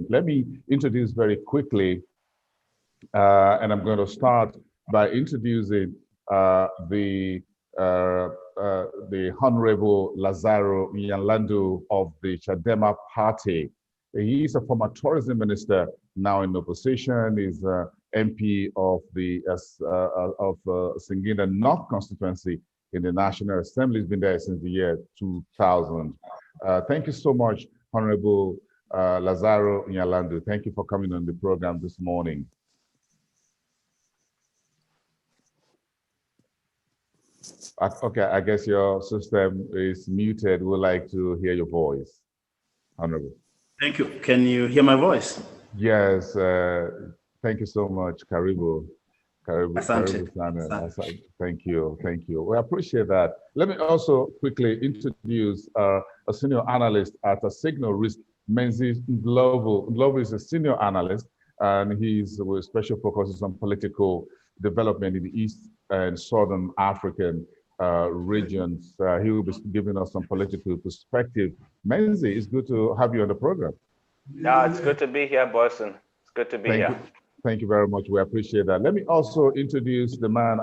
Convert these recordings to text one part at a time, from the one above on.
Let me introduce very quickly, and I'm going to start by introducing the Honorable Lazaro Nyalandu of the Chadema Party. He is a former tourism minister, now in opposition. He's MP of the Singida North constituency in the National Assembly. He's been there since the year 2000. Thank you so much, Honorable Lazaro Nyalandu. Thank you for coming on the program this morning. Okay, I guess your system is muted. We'd like to hear your voice, Honorable. Thank you. Can you hear my voice? Yes. Thank you so much, Karibu. Asante. Thank you. Thank you. We appreciate that. Let me also quickly introduce a senior analyst at a Signal Risk, Menzies Global. Global is a senior analyst, and he's with special focuses on political development in the East and Southern African regions. He will be giving us some political perspective. Menzies, it's good to have you on the program. No, it's good to be here, Boyson. It's good to be here. Thank you very much. We appreciate that. Let me also introduce the man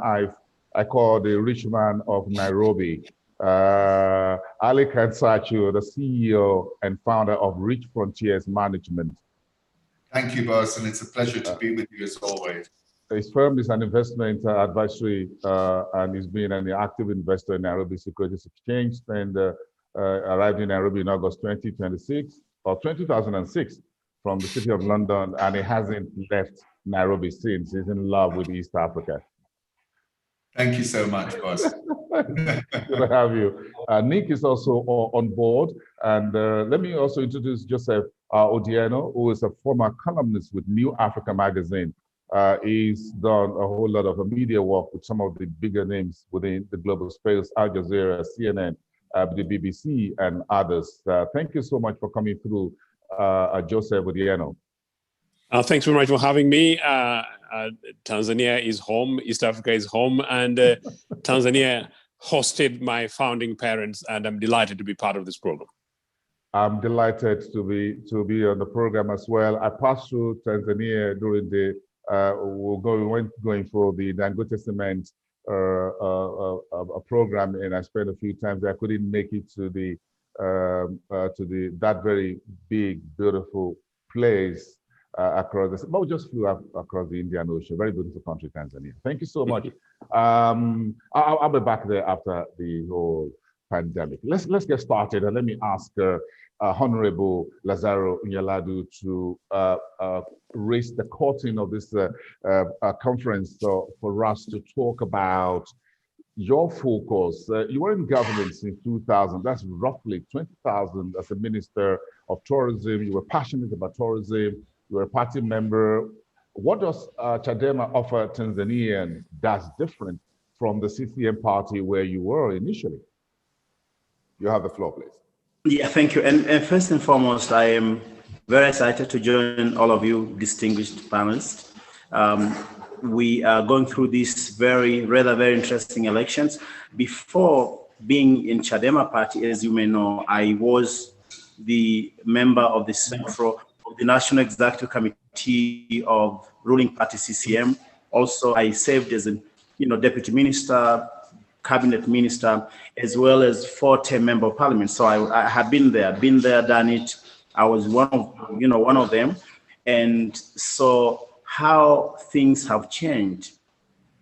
I call the rich man of Nairobi, Ali Kansachu, the CEO and founder of Rich Frontiers Management. Thank you, Boyson. It's a pleasure to be with you as always. His firm is an investment advisory, and he's been an active investor in Nairobi Securities Exchange, and arrived in Nairobi in August 2026 or 2006 from the city of London, and he hasn't left Nairobi since. He's in love with East Africa. Thank you so much, boss. Good to have you. Nick is also on board, and let me also introduce Joseph Odieno, who is a former columnist with New Africa magazine. He's done a whole lot of media work with some of the bigger names within the global space, Al Jazeera, CNN, the BBC, and others. Thank you so much for coming through, Joseph Odieno. Thanks very much for having me. Tanzania is home, East Africa is home, and Tanzania hosted my founding parents, and I'm delighted to be part of this program. I'm delighted to be on the program as well. I passed through Tanzania during the going for the Dangote Cement a program, and I spent a few times. I couldn't make it to that very big, beautiful place across the. But we just flew across the Indian Ocean. Very beautiful country, Tanzania. Thank you so much. I'll be back there after the whole pandemic. Let's get started, and let me ask Honorable Lazaro Nyalandu to raise the curtain of this conference for us to talk about your focus. You were in government since 2000. That's roughly 20,000 as a minister of tourism. You were passionate about tourism. You were a party member. What does Chadema offer Tanzanians that's different from the CCM party where you were initially? You have the floor, please. Yeah, thank you. And first and foremost, I am very excited to join all of you distinguished panelists. We are going through these very interesting elections. Before being in Chadema party, as you may know, I was the member of the National Executive Committee of ruling party CCM. Also, I served as a deputy minister, cabinet minister, as well as 4-term member of parliament. So I have been there, done it. I was one of them. And so how things have changed.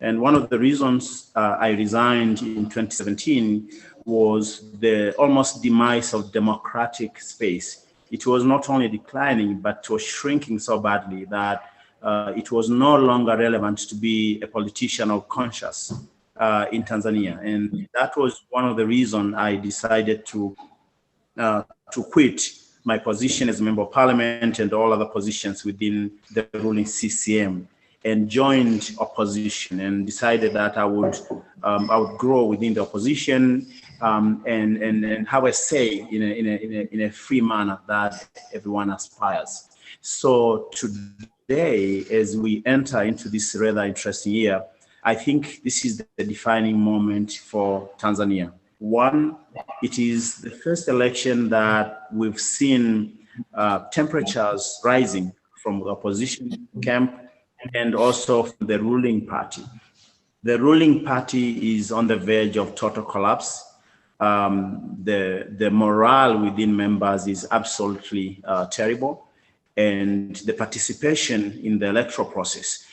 And one of the reasons I resigned in 2017 was the almost demise of democratic space. It was not only declining, but it was shrinking so badly that it was no longer relevant to be a politician or conscious in Tanzania. And that was one of the reasons I decided to quit my position as a member of parliament and all other positions within the ruling CCM, and joined opposition, and decided that I would grow within the opposition and have a say in a free manner that everyone aspires. So today, as we enter into this rather interesting year, I think this is the defining moment for Tanzania. One, it is the first election that we've seen temperatures rising from the opposition camp and also from the ruling party. The ruling party is on the verge of total collapse. The morale within members is absolutely terrible, and the participation in the electoral process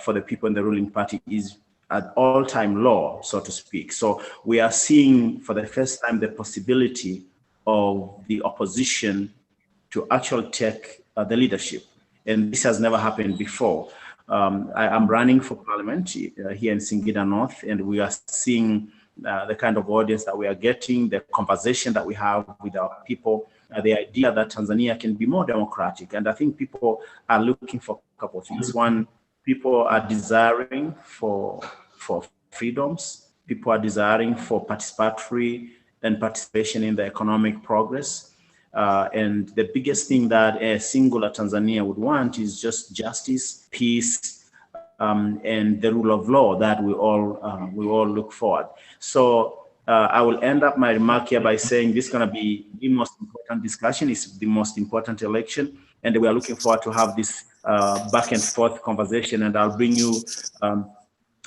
for the people in the ruling party is at all-time low, so to speak. So we are seeing for the first time the possibility of the opposition to actually take the leadership, and this has never happened before. I am running for parliament here in Singida North, and we are seeing the kind of audience that we are getting, the conversation that we have with our people, the idea that Tanzania can be more democratic. And I think people are looking for a couple of things. One, people are desiring for freedoms. People are desiring for participatory and participation in the economic progress. And the biggest thing that a singular Tanzania would want is just justice, peace, and the rule of law that we all look forward. So I will end up my remark here by saying this is going to be the most important discussion. It's the most important election, and we are looking forward to have this back and forth conversation. And I'll bring you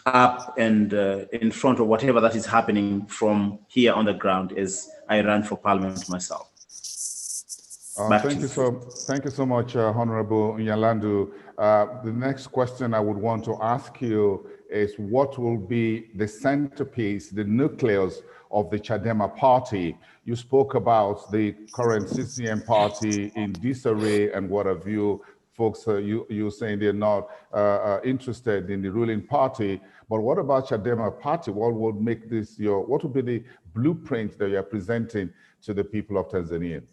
up and in front of whatever that is happening from here on the ground as I run for parliament myself. Thank you so much, Honorable Nyalandu. The next question I would want to ask you is what will be the centerpiece, the nucleus of the Chadema party? You spoke about the current CCM party in disarray and what have you. Folks, you're saying they're not interested in the ruling party, but what about Chadema party? What would make this what would be the blueprint that you're presenting to the people of Tanzania?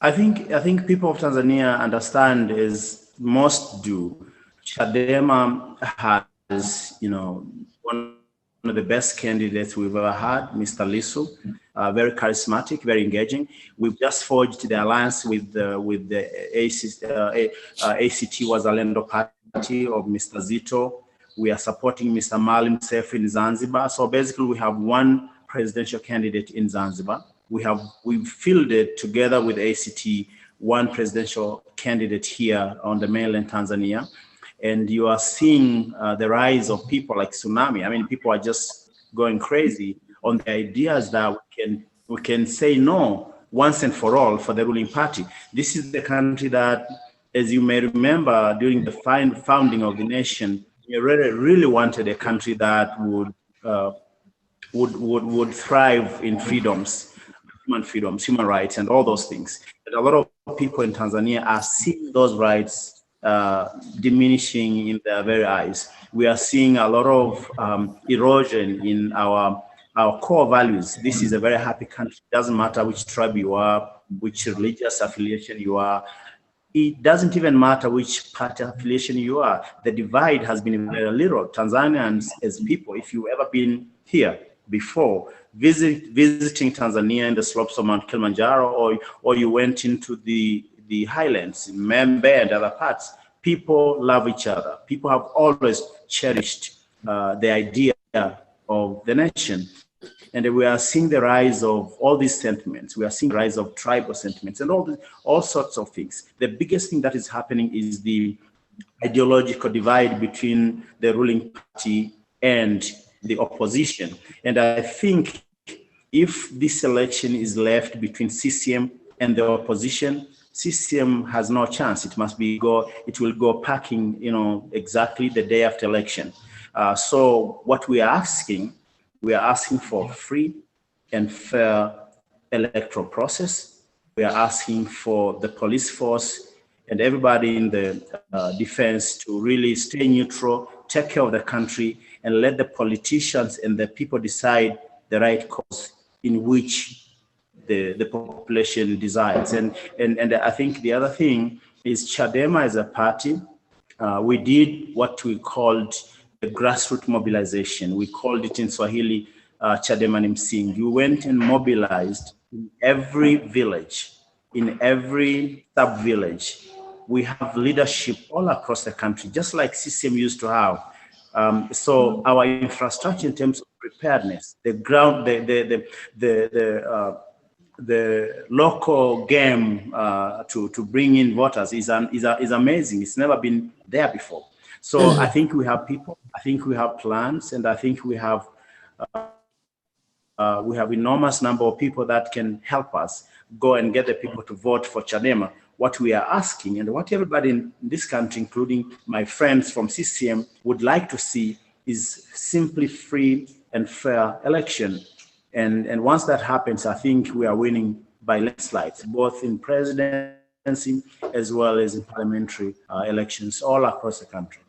I think people of Tanzania understand, as most do, Chadema has, one of the best candidates we've ever had, Mr. Lissu, very charismatic, very engaging. We've just forged the alliance with the ACT Wazalendo party of Mr. Zito. We are supporting Mr. Maalim Seif in Zanzibar. So basically, we have one presidential candidate in Zanzibar. We've fielded together with ACT one presidential candidate here on the mainland Tanzania. And you are seeing the rise of people like tsunami. I mean, people are just going crazy on the ideas that we can say no once and for all for the ruling party. This is the country that, as you may remember, during the founding of the nation, we really wanted a country that would thrive in freedoms, human rights, and all those things. But a lot of people in Tanzania are seeing those rights diminishing in their very eyes. We are seeing a lot of erosion in our core values. This is a very happy country. It doesn't matter which tribe you are, which religious affiliation you are. It doesn't even matter which party affiliation you are. The divide has been very little. Tanzanians as people, if you've ever been here before, visiting Tanzania in the slopes of Mount Kilimanjaro, or you went into the highlands, Membe and other parts, people love each other. People have always cherished the idea of the nation. And we are seeing the rise of all these sentiments. We are seeing the rise of tribal sentiments and all sorts of things. The biggest thing that is happening is the ideological divide between the ruling party and the opposition. And I think if this election is left between CCM and the opposition, CCM has no chance. It will go packing, exactly the day after election. So what we are asking for free and fair electoral process. We are asking for the police force and everybody in the defense to really stay neutral, take care of the country, and let the politicians and the people decide the right course in which the population desires. And I think the other thing is Chadema as a party, we did what we called the grassroots mobilization. We called it in Swahili, Chadema ni Msingi. We went and mobilized in every village, in every sub-village. We have leadership all across the country, just like CCM used to have. So our infrastructure in terms of preparedness, the ground, the local game to bring in voters is amazing. It's never been there before. So I think we have people, I think we have plans, and I think we have enormous number of people that can help us go and get the people to vote for Chadema. What we are asking, and what everybody in this country, including my friends from CCM, would like to see is simply free and fair election. And once that happens, I think we are winning by landslides, both in presidency as well as in parliamentary elections all across the country.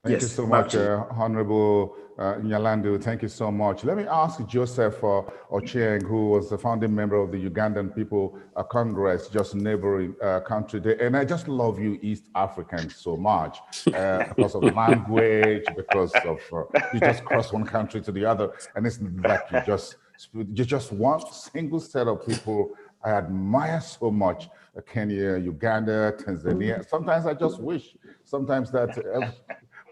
Thank you so much, Honorable Nyalandu. Thank you so much. Let me ask Joseph Ochieng, who was the founding member of the Ugandan People Congress, just neighboring country. And I just love you East Africans so much because of language, because of you just cross one country to the other, and it's like you're just one single set of people I admire so much. Kenya, Uganda, Tanzania. Sometimes I just wish, sometimes that.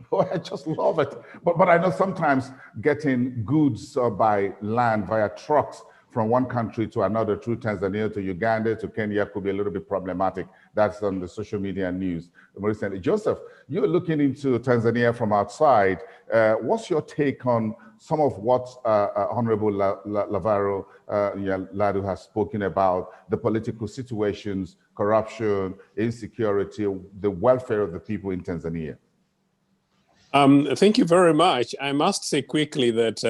Boy, I just love it. But I know sometimes getting goods by land via trucks from one country to another through Tanzania to Uganda to Kenya could be a little bit problematic. That's on the social media news recently. Joseph, you're looking into Tanzania from outside. What's your take on some of what Honorable Lavaro Ladu has spoken about, the political situations, corruption, insecurity, the welfare of the people in Tanzania? Thank you very much. I must say quickly that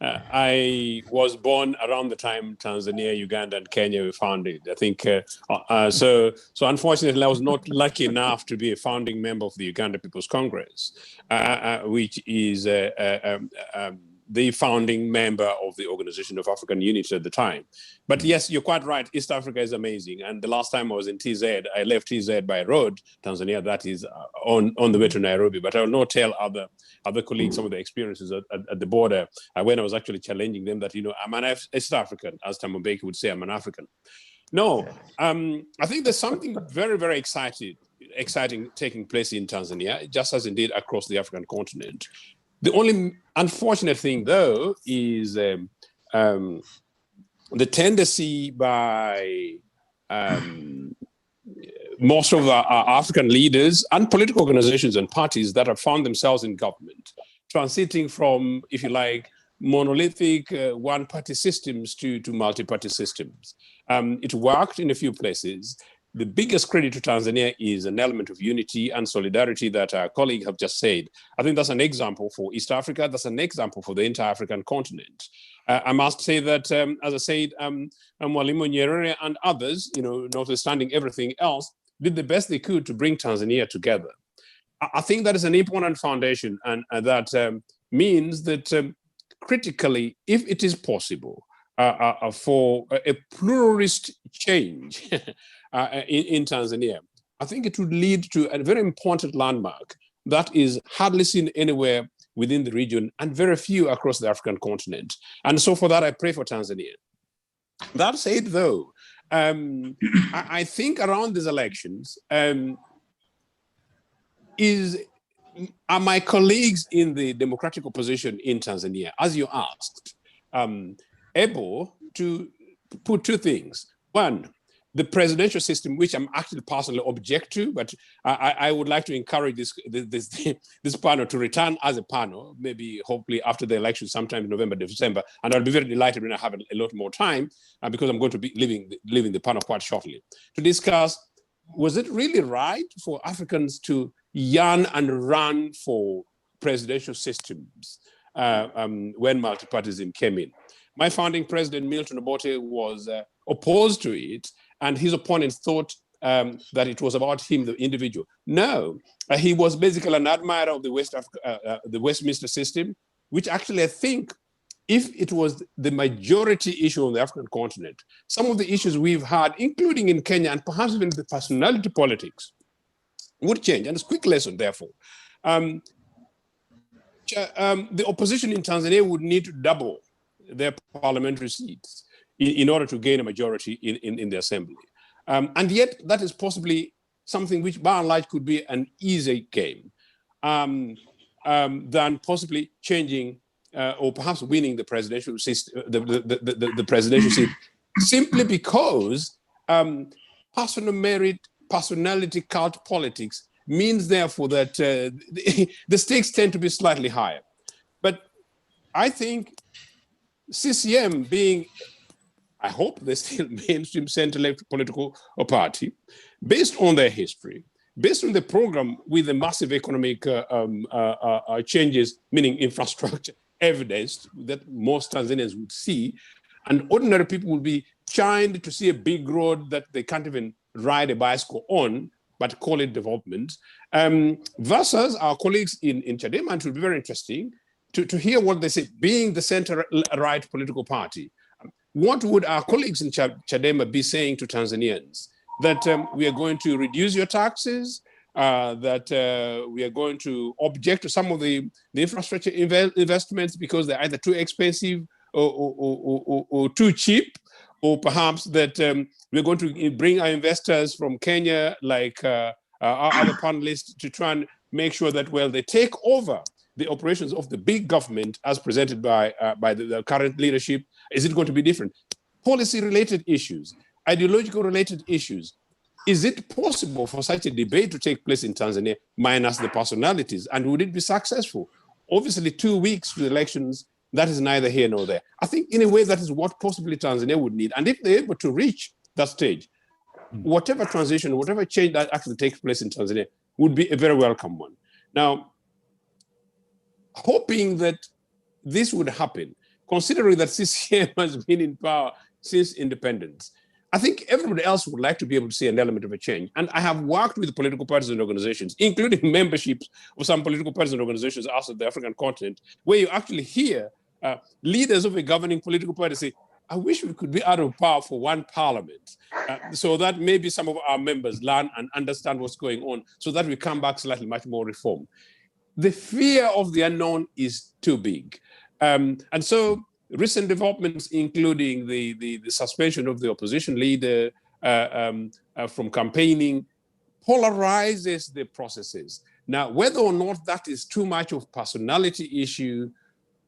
I was born around the time Tanzania, Uganda, and Kenya were founded. I think so. Unfortunately, I was not lucky enough to be a founding member of the Uganda People's Congress, which is the founding member of the Organization of African Unity at the time. But yes, you're quite right. East Africa is amazing. And the last time I was in TZ, I left TZ by road, Tanzania, that is on the way to Nairobi. But I will not tell other colleagues some of the experiences at the border when I was actually challenging them that, I'm an East African, as Thabo Mbeki would say, I'm an African. No, I think there's something very, very exciting taking place in Tanzania, just as indeed across the African continent. The only unfortunate thing, though, is the tendency by most of our African leaders and political organizations and parties that have found themselves in government, transiting from, if you like, monolithic one-party systems to multi-party systems. It worked in a few places. The biggest credit to Tanzania is an element of unity and solidarity that our colleague have just said. I think that's an example for East Africa. That's an example for the entire African continent. I must say that, as I said, Mwalimu Nyerere and others, notwithstanding everything else, did the best they could to bring Tanzania together. I think that is an important foundation, and that means that critically, if it is possible for a pluralist change in Tanzania, I think it would lead to a very important landmark that is hardly seen anywhere within the region and very few across the African continent. And so for that, I pray for Tanzania. That said, though, I think around these elections, are my colleagues in the democratic opposition in Tanzania, as you asked, able to put two things. One, the presidential system, which I'm actually personally object to, but I would like to encourage this panel to return as a panel, maybe hopefully after the election, sometime in November, December, and I'll be very delighted when I have a lot more time, because I'm going to be leaving the panel quite shortly, to discuss, was it really right for Africans to yearn and run for presidential systems when multipartyism came in? My founding president, Milton Obote, was opposed to it, and his opponents thought that it was about him, the individual. No, he was basically an admirer of the Westminster system, which actually I think, if it was the majority issue on the African continent, some of the issues we've had, including in Kenya, and perhaps even the personality politics, would change. And it's a quick lesson, therefore. The opposition in Tanzania would need to double their parliamentary seats in order to gain a majority in the assembly. And yet that is possibly something which by and large could be an easy game than possibly changing or perhaps winning the presidential the presidential seat, simply because personal merit, personality cult politics means therefore that the stakes tend to be slightly higher. But I think CCM being, I hope they're still mainstream center-left political party, based on their history, based on the program with the massive economic changes, meaning infrastructure, evidence that most Tanzanians would see, and ordinary people will be chimed to see a big road that they can't even ride a bicycle on, but call it development, versus our colleagues in Chadema. It will be very interesting to hear what they say, being the center-right political party. What would our colleagues in Chadema be saying to Tanzanians? That we are going to reduce your taxes, that we are going to object to some of the infrastructure investments because they're either too expensive or too cheap, or perhaps that we're going to bring our investors from Kenya, like our other panelists, to try and make sure that, well, they take over the operations of the big government as presented by the current leadership. Is it going to be different? Policy-related issues, ideological-related issues. Is it possible for such a debate to take place in Tanzania minus the personalities? And would it be successful? Obviously, 2 weeks to the elections, that is neither here nor there. I think in a way that is what possibly Tanzania would need. And if they're able to reach that stage, whatever transition, whatever change that actually takes place in Tanzania would be a very welcome one. Now, hoping that this would happen, considering that CCM has been in power since independence, I think everybody else would like to be able to see an element of a change. And I have worked with political parties and organizations, including memberships of some political parties and organizations outside the African continent, where you actually hear leaders of a governing political party say, I wish we could be out of power for one parliament, so that maybe some of our members learn and understand what's going on, so that we come back slightly much more reformed. The fear of the unknown is too big. And so recent developments, including the suspension of the opposition leader from campaigning, polarizes the processes. Now, whether or not that is too much of personality issue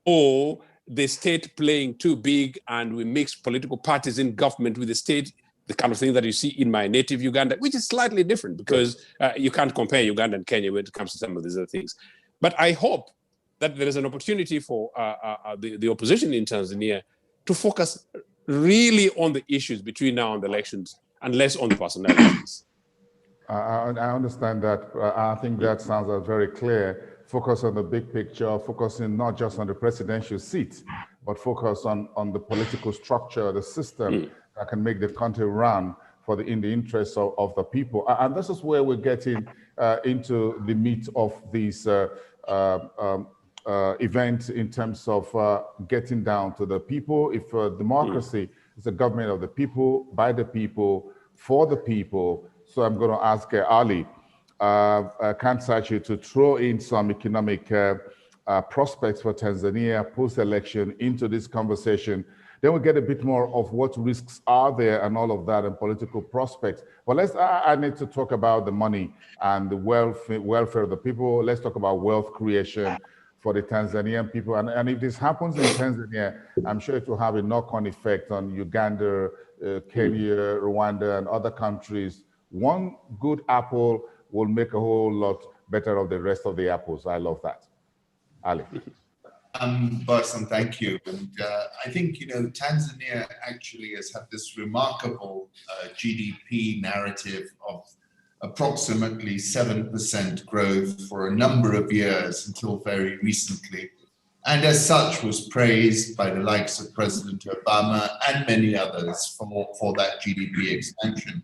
or the state playing too big and we mix political parties in government with the state, the kind of thing that you see in my native Uganda, which is slightly different because you can't compare Uganda and Kenya when it comes to some of these other things. But I hope that there is an opportunity for the opposition in Tanzania to focus really on the issues between now and the elections and less on the personalities. I understand that. I think that sounds very clear. Focus on the big picture, focusing not just on the presidential seat, but focus on the political structure, the system that can make the country run in the interests of the people. And this is where we're getting into the meat of these event in terms of getting down to the people. If democracy is a government of the people, by the people, for the people. So I'm going to ask Ali Kansachi to throw in some economic prospects for Tanzania post-election into this conversation. Then we'll get a bit more of what risks are there and all of that and political prospects. But I need to talk about the money and the welfare of the people. Let's talk about wealth creation for the Tanzanian people. And if this happens in Tanzania, I'm sure it will have a knock-on effect on Uganda, Kenya, Rwanda, and other countries. One good apple will make a whole lot better of the rest of the apples. I love that. Ali. Barson, thank you. And I think, Tanzania actually has had this remarkable GDP narrative of approximately 7% growth for a number of years until very recently. And as such was praised by the likes of President Obama and many others for that GDP expansion.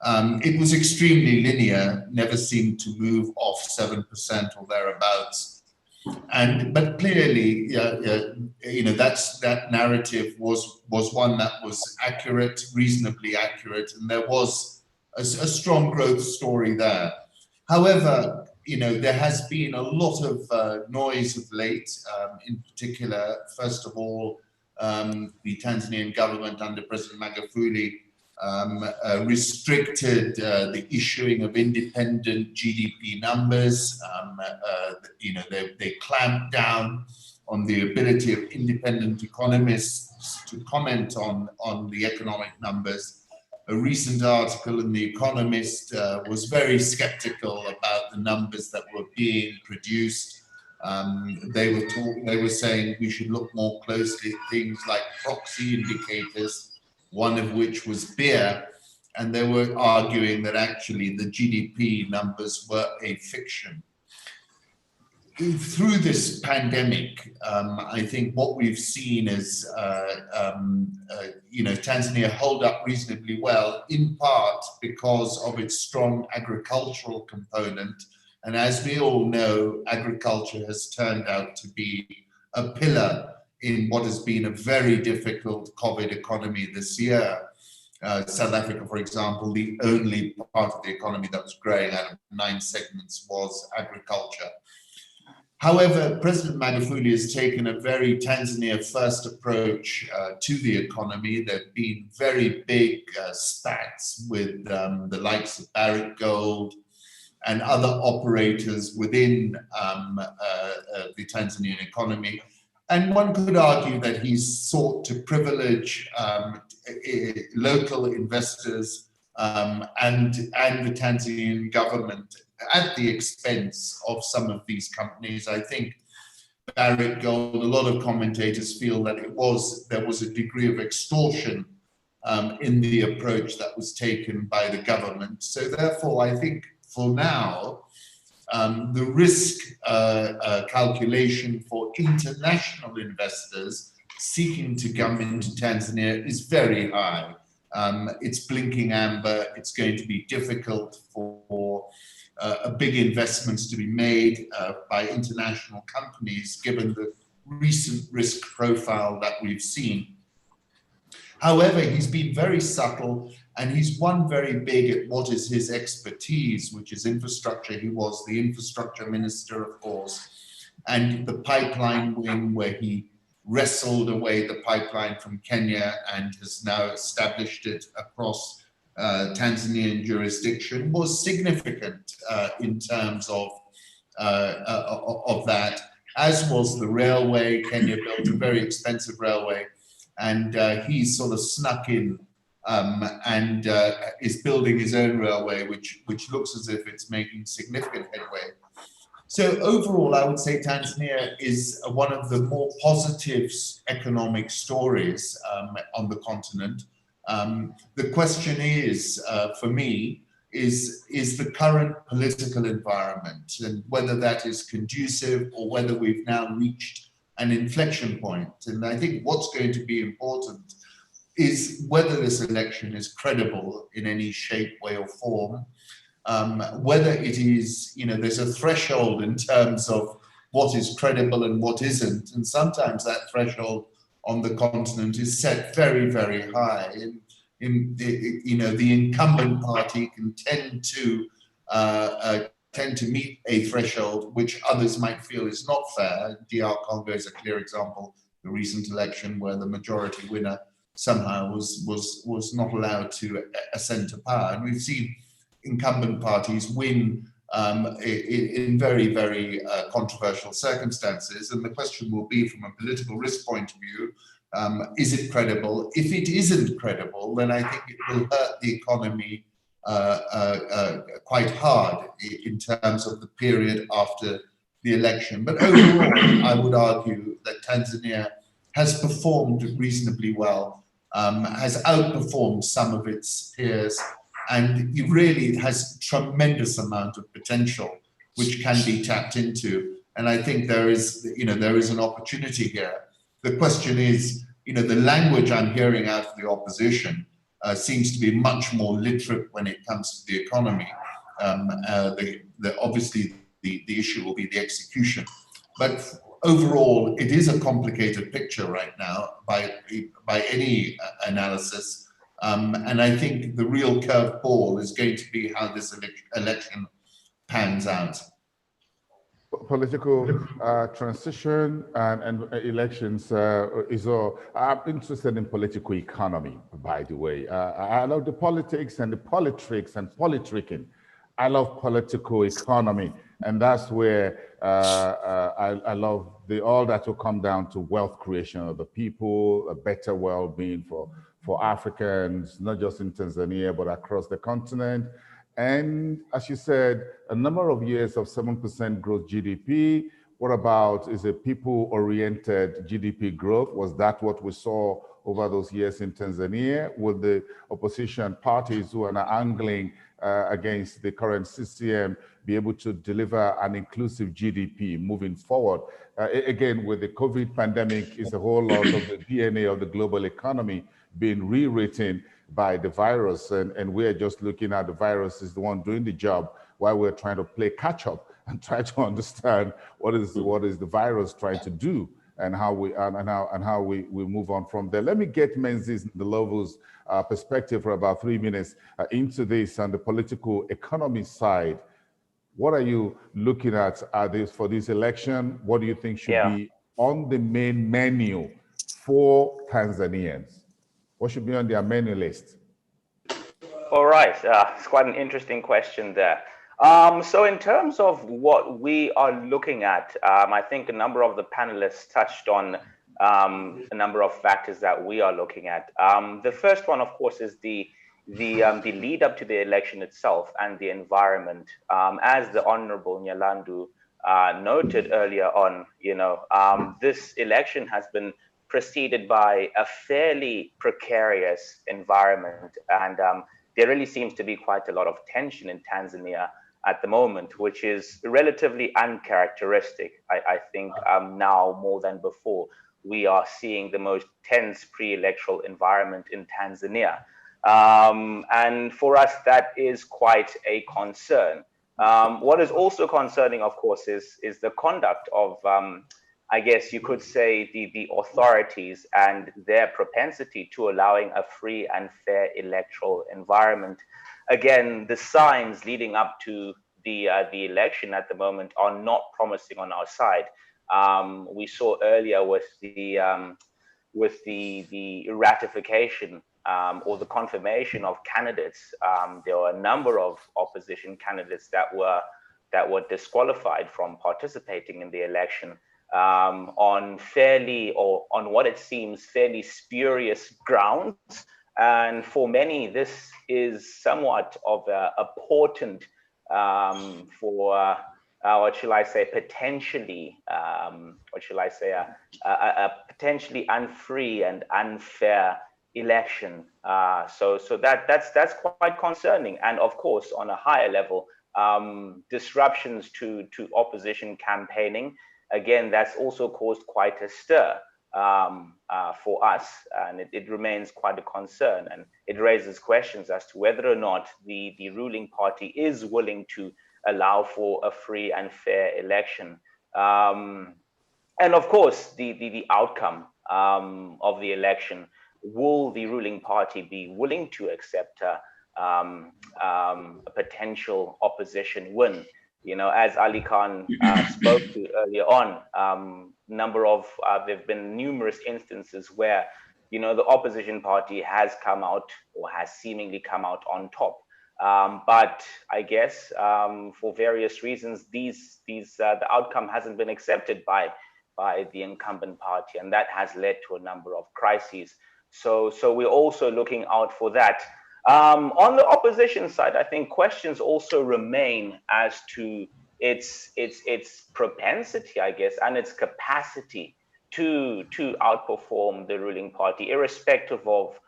It was extremely linear, never seemed to move off 7% or thereabouts. But clearly, that narrative was one that was accurate, reasonably accurate, and there was a strong growth story there. However, there has been a lot of noise of late. In particular, first of all, the Tanzanian government under President Magufuli restricted the issuing of independent GDP numbers. They clamped down on the ability of independent economists to comment on the economic numbers. A recent article in The Economist was very skeptical about the numbers that were being produced. They were saying we should look more closely at things like proxy indicators, one of which was beer, and they were arguing that actually the GDP numbers were a fiction. Through this pandemic, I think what we've seen is, Tanzania hold up reasonably well, in part because of its strong agricultural component. And as we all know, agriculture has turned out to be a pillar in what has been a very difficult COVID economy this year. South Africa, for example, the only part of the economy that was growing out of 9 segments was agriculture. However, President Magufuli has taken a very Tanzania-first approach to the economy. There have been very big spats with the likes of Barrick Gold and other operators within the Tanzanian economy. And one could argue that he's sought to privilege local investors and the Tanzanian government at the expense of some of these companies. I think Barrick Gold, a lot of commentators feel that there was a degree of extortion in the approach that was taken by the government. So therefore, I think for now, the risk calculation for international investors seeking to come into Tanzania is very high. It's blinking amber. It's going to be difficult for big investments to be made by international companies, given the recent risk profile that we've seen. However, he's been very subtle, and he's won very big at what is his expertise, which is infrastructure. He was the infrastructure minister, of course, and the pipeline wing, where he wrestled away the pipeline from Kenya and has now established it across Tanzanian jurisdiction, was significant in terms of that, as was the railway. Kenya built a very expensive railway, and he sort of snuck in and is building his own railway, which looks as if it's making significant headway. So overall, I would say Tanzania is one of the more positive economic stories on the continent. The question is, for me, is the current political environment, and whether that is conducive or whether we've now reached an inflection point. And I think what's going to be important is whether this election is credible in any shape, way, or form. Whether it is, there's a threshold in terms of what is credible and what isn't. And sometimes that threshold on the continent is set very, very high. The incumbent party can tend to meet a threshold which others might feel is not fair. DR Congo is a clear example, the recent election where the majority winner somehow was not allowed to ascend to power. And we've seen incumbent parties win in very, very controversial circumstances. And the question will be, from a political risk point of view, is it credible? If it isn't credible, then I think it will hurt the economy quite hard in terms of the period after the election. But overall, I would argue that Tanzania has performed reasonably well, has outperformed some of its peers, and it really has tremendous amount of potential which can be tapped into. And I think there is an opportunity here. The question is, the language I'm hearing out of the opposition seems to be much more literate when it comes to the economy. Obviously, the issue will be the execution. But overall, it is a complicated picture right now by any analysis. And I think the real curveball is going to be how this election pans out. Political transition and elections is all. I'm interested in political economy, by the way. I love the politics and the politricks and politricking. I love political economy, and that's where I love all that will come down to wealth creation of the people, a better well-being for Africans, not just in Tanzania, but across the continent. And as you said, a number of years of 7% growth GDP. What about, is it people-oriented GDP growth? Was that what we saw over those years in Tanzania? Will the opposition parties who are now angling against the current CCM be able to deliver an inclusive GDP moving forward? Again, with the COVID pandemic, is a whole lot of the DNA of the global economy being rewritten by the virus, and we're just looking at the virus is the one doing the job while we're trying to play catch up and try to understand what is the virus trying to do and how we move on from there. Let me get Menzies Ndlovu's perspective for about 3 minutes into this on the political economy side. What are you looking at for this election? What do you think should be on the main menu for Tanzanians? What should be on their menu list? All right, it's quite an interesting question there. So in terms of what we are looking at, I think a number of the panelists touched on a number of factors that we are looking at. The first one, of course, is the lead up to the election itself and the environment. As the Honorable Nyalandu noted earlier on, this election has been preceded by a fairly precarious environment, and there really seems to be quite a lot of tension in Tanzania at the moment, which is relatively uncharacteristic. I think now more than before, we are seeing the most tense pre-electoral environment in Tanzania. And for us, that is quite a concern. What is also concerning, of course, is the conduct of, I guess you could say, the authorities and their propensity to allowing a free and fair electoral environment. Again, the signs leading up to the election at the moment are not promising on our side. We saw earlier with the ratification or the confirmation of candidates. There were a number of opposition candidates that were disqualified from participating in the election on what it seems fairly spurious grounds. And for many, this is somewhat of a portent for what shall I say, potentially, a potentially unfree and unfair election. So that's quite concerning. And of course, on a higher level, disruptions to opposition campaigning. Again, that's also caused quite a stir for us, and it remains quite a concern, and it raises questions as to whether or not the ruling party is willing to allow for a free and fair election. And of course, the outcome of the election. Will the ruling party be willing to accept a potential opposition win? As Ali Khan spoke to earlier on, there've been numerous instances where, the opposition party has come out or has seemingly come out on top. But I guess for various reasons, the outcome hasn't been accepted by the incumbent party, and that has led to a number of crises. So we're also looking out for that. On the opposition side, I think questions also remain as to its propensity, I guess, and its capacity to outperform the ruling party, irrespective of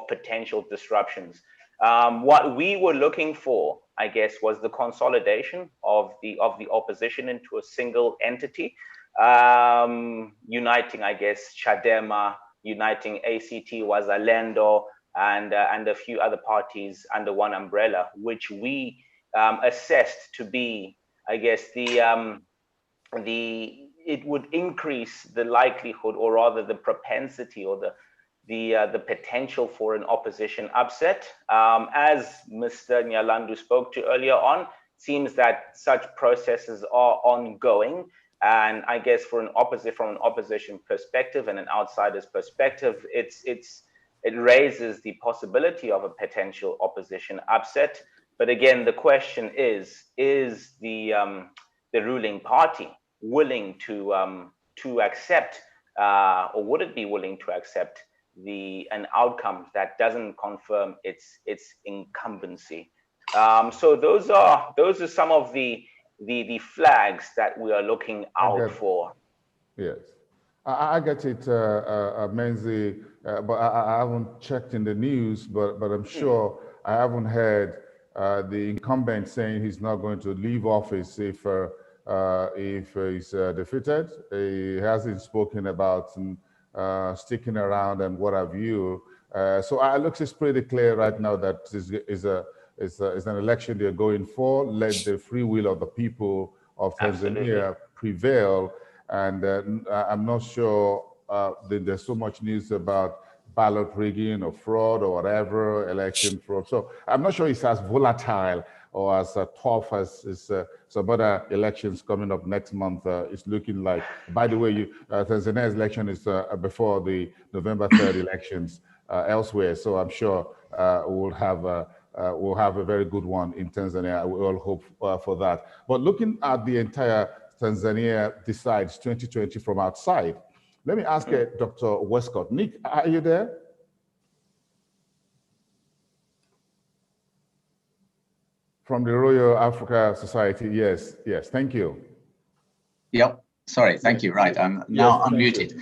potential disruptions. What we were looking for, I guess, was the consolidation of the opposition into a single entity, uniting, I guess, Chadema, uniting ACT Wazalendo, and a few other parties under one umbrella, which we assessed to be, I guess, it would increase the likelihood, or rather the propensity, or the potential for an opposition upset. As Mr. Nyalandu spoke to earlier on, seems that such processes are ongoing. And I guess from an opposition perspective and an outsider's perspective, it raises the possibility of a potential opposition upset. But again, the question is the ruling party willing to accept, or would it be willing to accept an outcome that doesn't confirm its incumbency? So those are some of the flags that we are looking out for. Yes, I get it, Menzi, but I haven't checked in the news, but I'm sure I haven't heard the incumbent saying he's not going to leave office if he's defeated. He hasn't spoken about sticking around and what have you. So it looks it's pretty clear right now that is an election they're going for. Let the free will of the people of Tanzania prevail. And I'm not sure that there's so much news about ballot rigging or fraud or whatever, election fraud. So I'm not sure it's as volatile or as tough as some other elections coming up next month. It's looking like. By the way, Tanzania's election is before the November 3rd elections elsewhere. So I'm sure we'll have a very good one in Tanzania. We all hope for that. But looking at the entire Tanzania Decides 2020 from outside, let me ask Dr. Westcott. Nick, are you there? From the Royal Africa Society, yes, thank you. Yep, sorry, thank you, right, I'm now unmuted.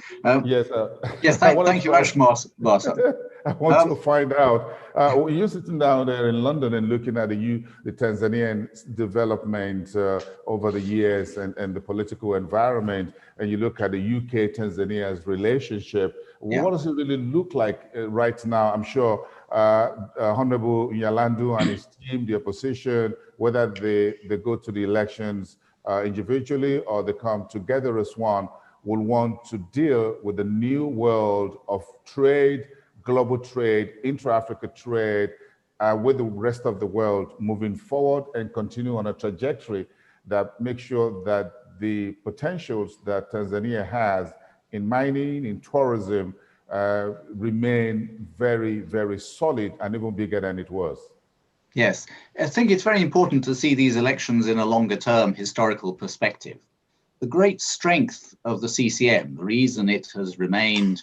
Yes, thank you, Ashmos. I want to find out, you're sitting down there in London and looking at the Tanzanian development over the years and the political environment, and you look at the UK-Tanzania's relationship. What does it really look like right now? I'm sure Honorable Nyalandu and his team, the opposition, whether they go to the elections individually or they come together as one, will want to deal with the new world of trade, global trade, intra-Africa trade, with the rest of the world moving forward and continue on a trajectory that makes sure that the potentials that Tanzania has in mining, in tourism, remain very, very solid and even bigger than it was. Yes, I think it's very important to see these elections in a longer term historical perspective. The great strength of the CCM, the reason it has remained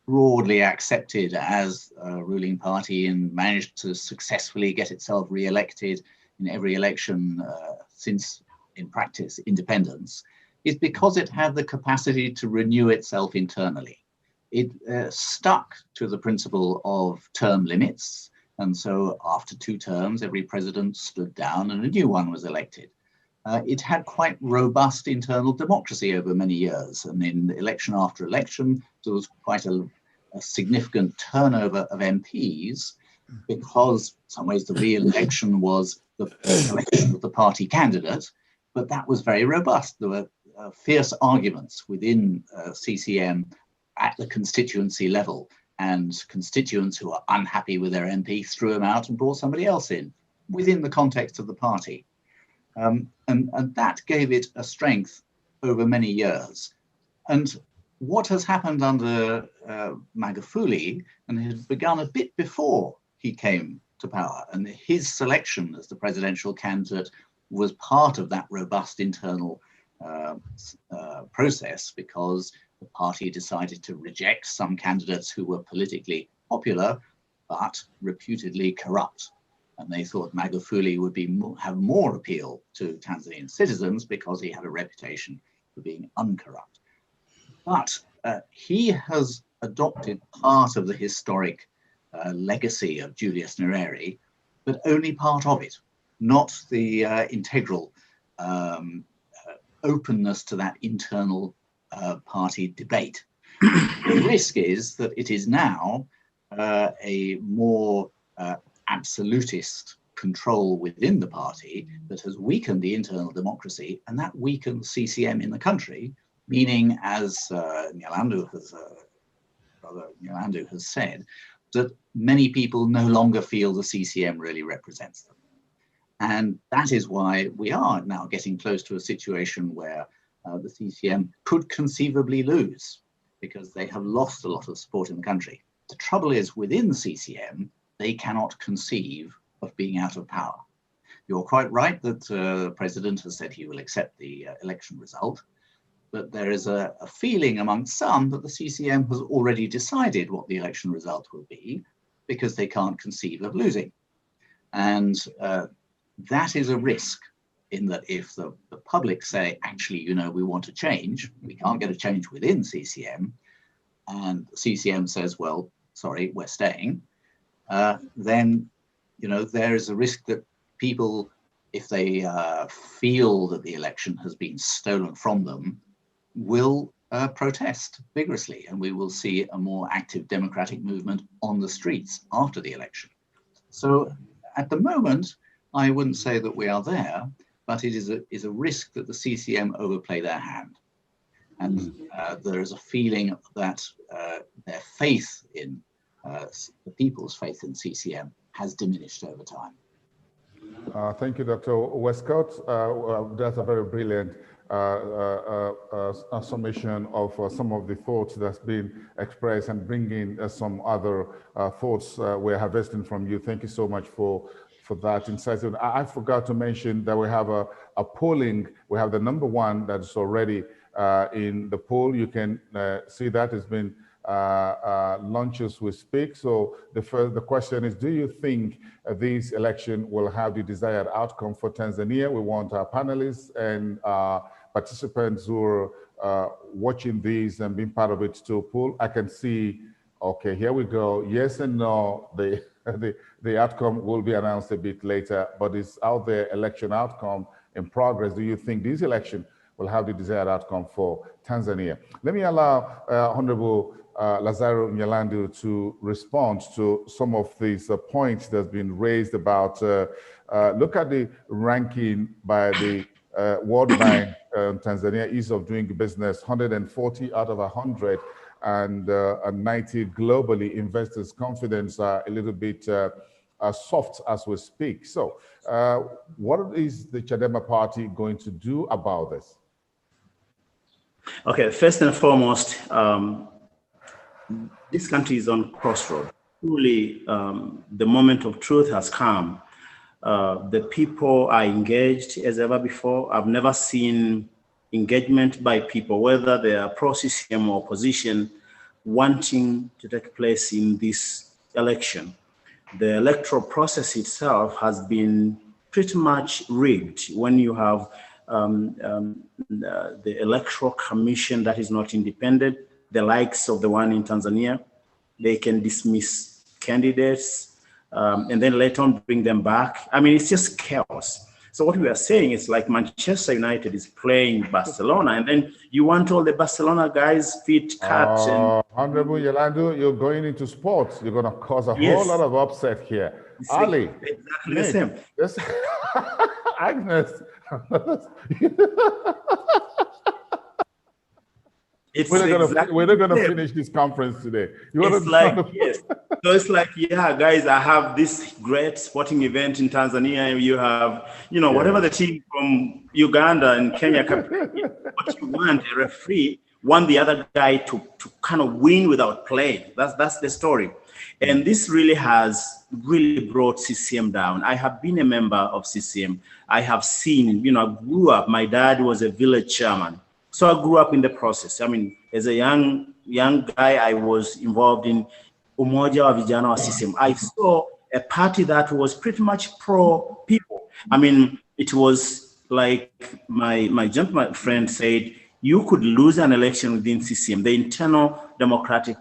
broadly accepted as a ruling party and managed to successfully get itself re-elected in every election since, in practice, independence, is because it had the capacity to renew itself internally. It stuck to the principle of term limits, and so after 2 terms, every president stood down and a new one was elected. It had quite robust internal democracy over many years, and in election after election, there was quite a significant turnover of MPs because in some ways the re-election was the election of the party candidate, but that was very robust. There were fierce arguments within CCM at the constituency level, and constituents who were unhappy with their MP threw him out and brought somebody else in within the context of the party. And that gave it a strength over many years. And what has happened under Magufuli, and it had begun a bit before he came to power, and his selection as the presidential candidate was part of that robust internal process, because the party decided to reject some candidates who were politically popular, but reputedly corrupt. And they thought Magufuli would have more appeal to Tanzanian citizens because he had a reputation for being uncorrupt. But he has adopted part of the historic legacy of Julius Nyerere, but only part of it, not the integral openness to that internal party debate. The risk is that it is now a more absolutist control within the party that has weakened the internal democracy, and that weakens CCM in the country, meaning, as Nyalandu has said, that many people no longer feel the CCM really represents them. And that is why we are now getting close to a situation where the CCM could conceivably lose, because they have lost a lot of support in the country. The trouble is, within the CCM, they cannot conceive of being out of power. You're quite right that the president has said he will accept the election result, but there is a feeling among some that the CCM has already decided what the election result will be because they can't conceive of losing. And that is a risk, in that if the public say, actually, you know, we want to change, we can't get a change within CCM, and CCM says, well, sorry, we're staying, then, you know, there is a risk that people, if they feel that the election has been stolen from them, will protest vigorously, and we will see a more active democratic movement on the streets after the election. So at the moment, I wouldn't say that we are there, but it is a risk that the CCM overplay their hand. And there is a feeling that their faith in, the people's faith in CCM has diminished over time. Thank you, Dr. Westcott. That's a very brilliant summation of some of the thoughts that's been expressed, and bringing some other thoughts we're harvesting from you. Thank you so much for that insight. I forgot to mention that we have a polling. We have the number one that's already in the poll. You can see that it's been launched as we speak. So the question is, do you think this election will have the desired outcome for Tanzania? We want our panelists and participants who are watching these and being part of it to poll. I can see, okay, here we go. Yes and no. The outcome will be announced a bit later, but it's out there, election outcome in progress. Do you think this election will have the desired outcome for Tanzania? Let me allow Honorable Lazaro Nyalandu to respond to some of these points that's been raised about, look at the ranking by the World Bank. Tanzania, ease of doing business, 140 out of 100, and 90 globally. Investors' confidence are a little bit soft as we speak. So what is the Chadema party going to do about this? Okay, first and foremost, this country is on crossroads. Truly, the moment of truth has come. The people are engaged as ever before. I've never seen engagement by people, whether they are pro-CCM or opposition, wanting to take place in this election. The electoral process itself has been pretty much rigged. When you have the electoral commission that is not independent, the likes of the one in Tanzania, they can dismiss candidates and then later on bring them back. I mean, it's just chaos. So what we are saying is like Manchester United is playing Barcelona, and then you want all the Barcelona guys feet cut. Honorable Yolanda, you're going into sports. You're going to cause a whole lot of upset here. It's Ali. Exactly Nick, the same. This, Agnes. We're not going to finish this conference today. It's like, yes. So it's like, yeah, guys, I have this great sporting event in Tanzania, and you have, you know, whatever the team from Uganda and Kenya, what you want, a referee want the other guy to kind of win without playing. That's the story. And this really has brought CCM down. I have been a member of CCM. I have seen, you know, I grew up, my dad was a village chairman. So I grew up in the process. I mean, as a young guy, I was involved in Umoja wa Vijana wa CCM. I saw a party that was pretty much pro-people. I mean, it was like my gentleman friend said, you could lose an election within CCM. The internal democratic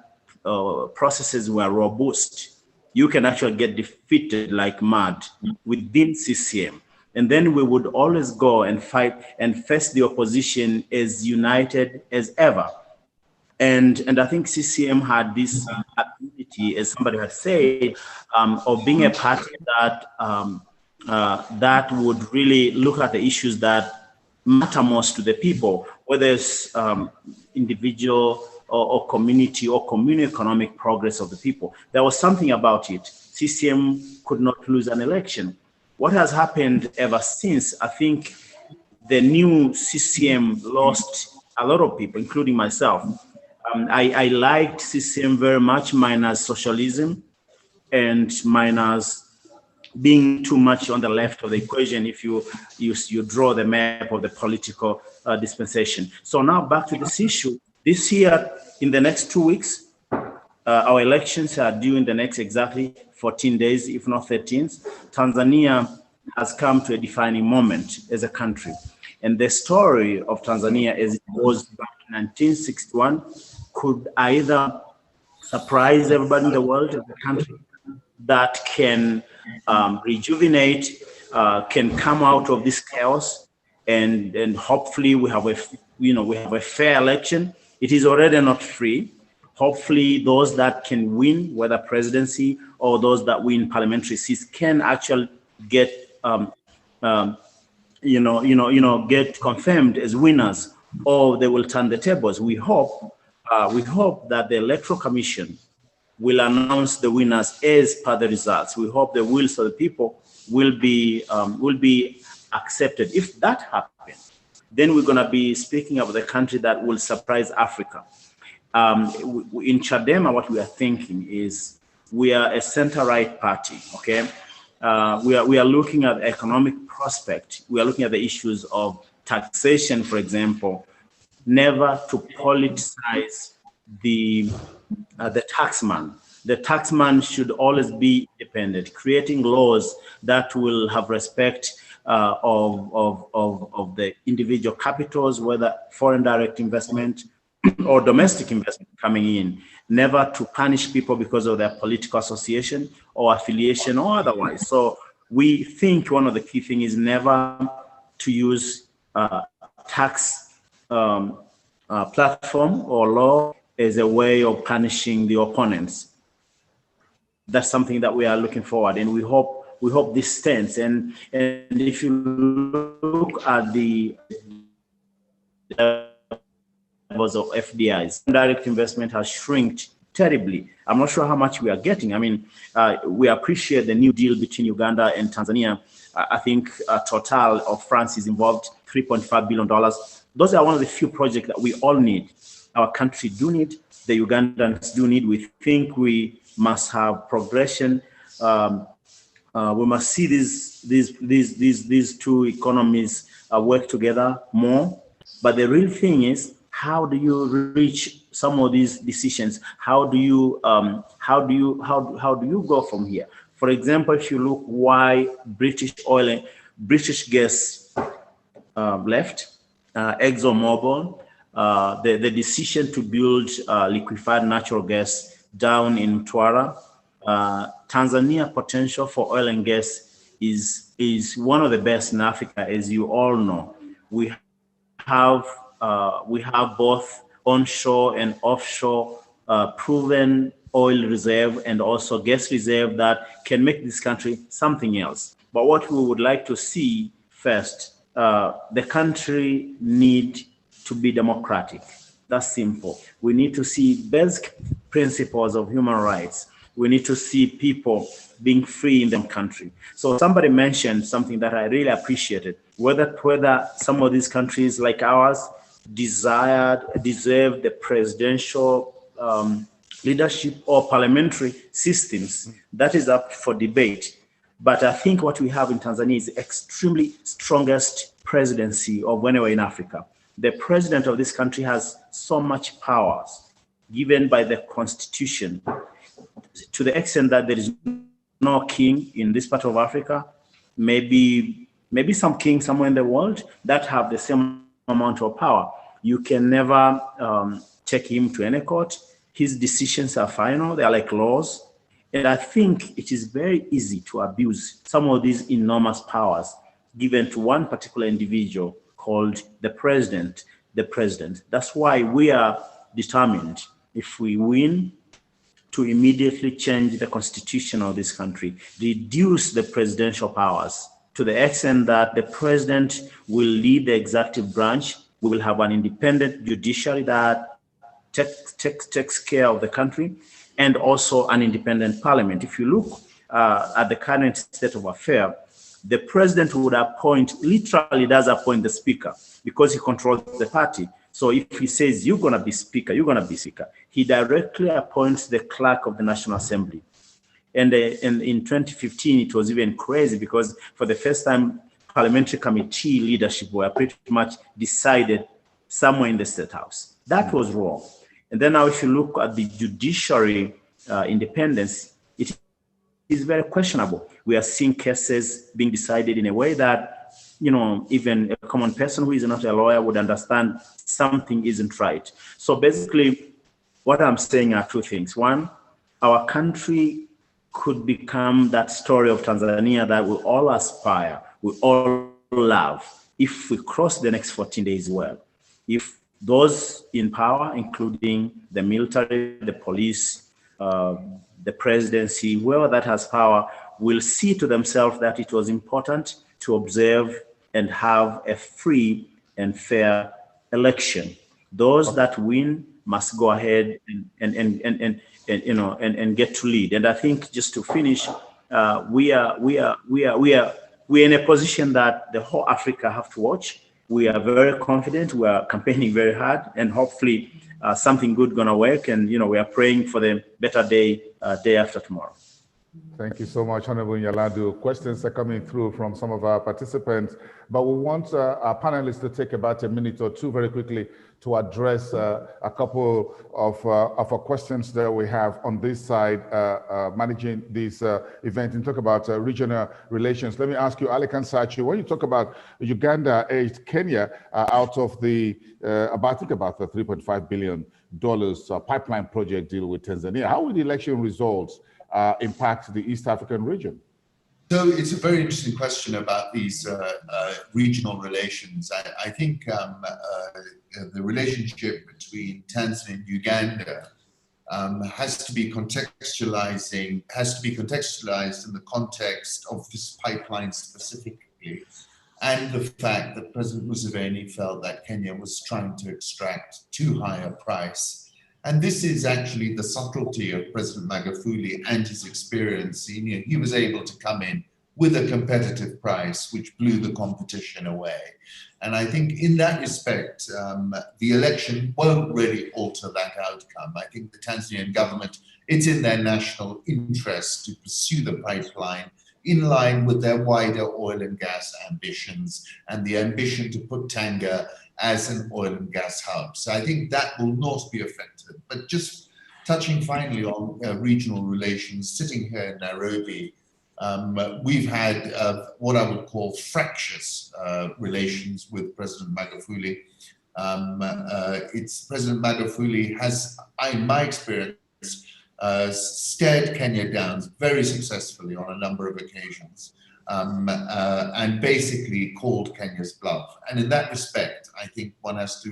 processes were robust. You can actually get defeated like mad within CCM. And then we would always go and fight and face the opposition as united as ever. And I think CCM had this ability, as somebody had said, of being a party that that would really look at the issues that matter most to the people, whether it's individual or community or community economic progress of the people. There was something about it. CCM could not lose an election. What has happened ever since, I think the new CCM lost a lot of people, including myself. I liked CCM very much, minus socialism and minus being too much on the left of the equation if you draw the map of the political dispensation. So now back to this issue. This year, in the next 2 weeks, our elections are due in the next exactly 14 days, if not 13. Tanzania has come to a defining moment as a country. And the story of Tanzania as it was back in 1961 could either surprise everybody in the world as a country that can rejuvenate, can come out of this chaos, and hopefully we have a fair election. It is already not free. Hopefully those that can win, whether presidency or those that win parliamentary seats, can actually get get confirmed as winners, or they will turn the tables. We hope that the Electoral Commission will announce the winners as per the results. We hope the wills of the people will be accepted. If that happens, then we're going to be speaking of the country that will surprise Africa. In Chadema, what we are thinking is we are a center-right party. Okay, we are looking at economic prospect. We are looking at the issues of taxation, for example. Never to politicize the taxman. The taxman should always be independent, creating laws that will have respect of the individual capitals, whether foreign direct investment or domestic investment coming in. Never to punish people because of their political association or affiliation or otherwise. So we think one of the key things is never to use tax platform or law as a way of punishing the opponents. That's something that we are looking forward, and we hope this stands. And if you look at the levels of FDIs, direct investment has shrinked terribly. I'm not sure how much we are getting. I mean, we appreciate the new deal between Uganda and Tanzania. I think Total of France is involved, $3.5 billion. Those are one of the few projects that we all need. Our country do need, the Ugandans do need. We think we must have progression. We must see these two economies work together more. But the real thing is, how do you reach some of these decisions? How do you go from here? For example, if you look why British gas left, ExxonMobil, the decision to build liquefied natural gas down in Mtwara, Tanzania potential for oil and gas is one of the best in Africa, as you all know. We have both onshore and offshore proven oil reserve and also gas reserve that can make this country something else. But what we would like to see first, the country need to be democratic. That's simple. We need to see basic principles of human rights. We need to see people being free in the country. So somebody mentioned something that I really appreciated, whether some of these countries like ours deserve the presidential leadership or parliamentary systems. That is up for debate. But I think what we have in Tanzania is the extremely strongest presidency of anywhere in Africa. The president of this country has so much powers given by the constitution, to the extent that there is no king in this part of Africa, maybe some king somewhere in the world that have the same amount of power. You can never take him to any court. His decisions are final. They are like laws. And I think it is very easy to abuse some of these enormous powers given to one particular individual called the president. That's why we are determined, if we win, to immediately change the constitution of this country, reduce the presidential powers to the extent that the president will lead the executive branch. We will have an independent judiciary that takes care of the country, and also an independent parliament. If you look at the current state of affairs, the president would literally does appoint the speaker because he controls the party. So if he says, you're going to be speaker, you're going to be speaker, he directly appoints the clerk of the National Assembly. And in 2015, it was even crazy because for the first time, parliamentary committee leadership were pretty much decided somewhere in the State House. That was wrong. And then now if you look at the judiciary independence, it is very questionable. We are seeing cases being decided in a way that, you know, even a common person who is not a lawyer would understand something isn't right. So basically, what I'm saying are two things. One, our country could become that story of Tanzania that we all aspire, we all love, if we cross the next 14 days well. If those in power, including the military, the police, the presidency, whoever that has power, will see to themselves that it was important to observe and have a free and fair election. Those that win must go ahead and get to lead. And I think just to finish, we are in a position that the whole Africa have to watch. We are very confident. We are campaigning very hard, and hopefully something good gonna work. And you know, we are praying for the better day after tomorrow. Thank you so much, Honorable Nyaladu. Questions are coming through from some of our participants, but we want our panelists to take about a minute or two very quickly to address a couple of our questions that we have on this side, managing this event, and talk about regional relations. Let me ask you, Ali Kansachi, when you talk about Uganda aid Kenya out of the, I think about the $3.5 billion pipeline project deal with Tanzania, how will the election results impact the East African region? So it's a very interesting question about these regional relations. I think the relationship between Tanzania and Uganda has to be contextualized in the context of this pipeline specifically, and the fact that President Museveni felt that Kenya was trying to extract too high a price. And this is actually the subtlety of President Magufuli and his experience. He was able to come in with a competitive price, which blew the competition away. And I think in that respect, the election won't really alter that outcome. I think the Tanzanian government, it's in their national interest to pursue the pipeline in line with their wider oil and gas ambitions and the ambition to put Tanga as an oil and gas hub. So I think that will not be affected. But just touching finally on regional relations, sitting here in Nairobi, we've had what I would call fractious relations with President Magufuli. President Magufuli has, in my experience, stared Kenya down very successfully on a number of occasions. And basically called Kenya's bluff. And in that respect, I think one has to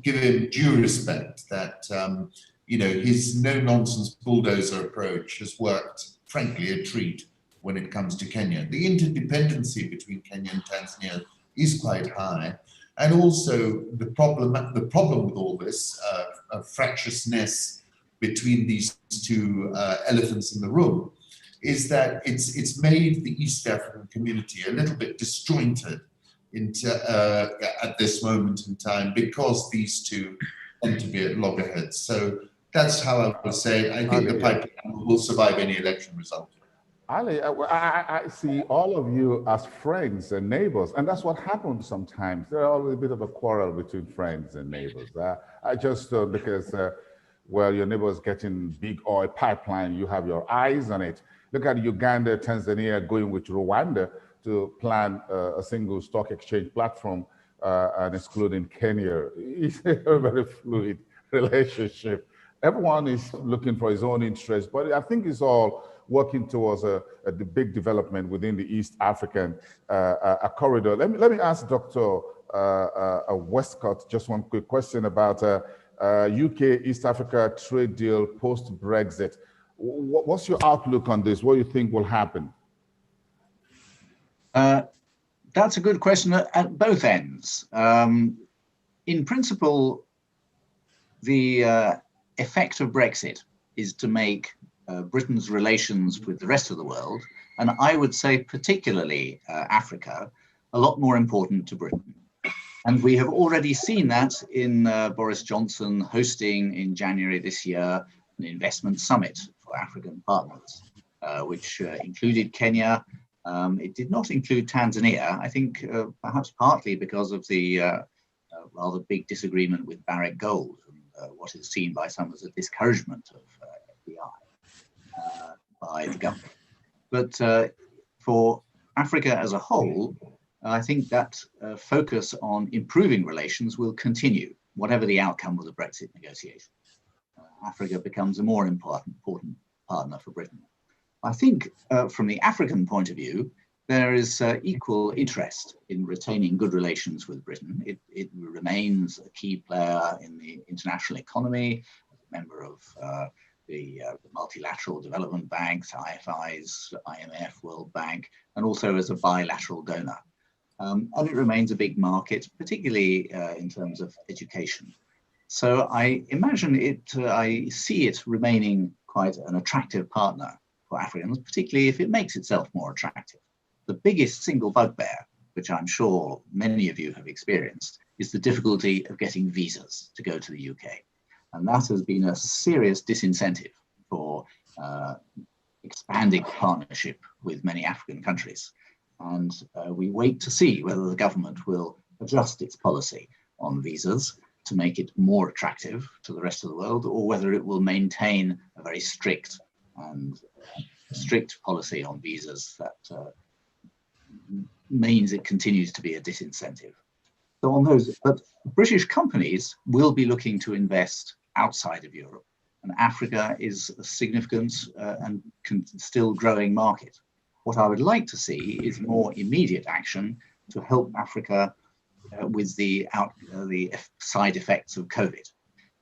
give him due respect that, his no-nonsense bulldozer approach has worked, frankly, a treat when it comes to Kenya. The interdependency between Kenya and Tanzania is quite high. And also the problem with all this fractiousness between these two elephants in the room is that it's made the East African community a little bit disjointed at this moment in time because these two tend to be at loggerheads. So that's how I would say it. I think the pipeline will survive any election result. Ali, I see all of you as friends and neighbors, and that's what happens sometimes. There's always a bit of a quarrel between friends and neighbors. I just because, your neighbor is getting big oil pipeline, you have your eyes on it. Look at Uganda, Tanzania going with Rwanda to plan a single stock exchange platform and excluding Kenya. It's a very fluid relationship. Everyone is looking for his own interest, but I think it's all working towards the big development within the East African corridor. Let me ask Dr. Westcott just one quick question about UK East Africa trade deal post-Brexit. What's your outlook on this? What do you think will happen? That's a good question at both ends. In principle, the effect of Brexit is to make Britain's relations with the rest of the world, and I would say particularly Africa, a lot more important to Britain. And we have already seen that in Boris Johnson hosting in January this year an investment summit for African partners. which included Kenya. It did not include Tanzania, I think perhaps partly because of the rather big disagreement with Barrick Gold, and what is seen by some as a discouragement of FDI by the government. But for Africa as a whole, I think that focus on improving relations will continue, whatever the outcome of the Brexit negotiations. Africa becomes a more important partner for Britain. I think from the African point of view, there is equal interest in retaining good relations with Britain. It remains a key player in the international economy, a member of the multilateral development banks, IFIs, IMF, World Bank, and also as a bilateral donor. And it remains a big market, particularly in terms of education. So I imagine I see it remaining quite an attractive partner for Africans, particularly if it makes itself more attractive. The biggest single bugbear, which I'm sure many of you have experienced, is the difficulty of getting visas to go to the UK. And that has been a serious disincentive for expanding partnership with many African countries. And we wait to see whether the government will adjust its policy on visas to make it more attractive to the rest of the world, or whether it will maintain a very strict policy on visas that means it continues to be a disincentive. So on those, but British companies will be looking to invest outside of Europe, and Africa is a significant and still growing market. What I would like to see is more immediate action to help Africa with the side effects of COVID,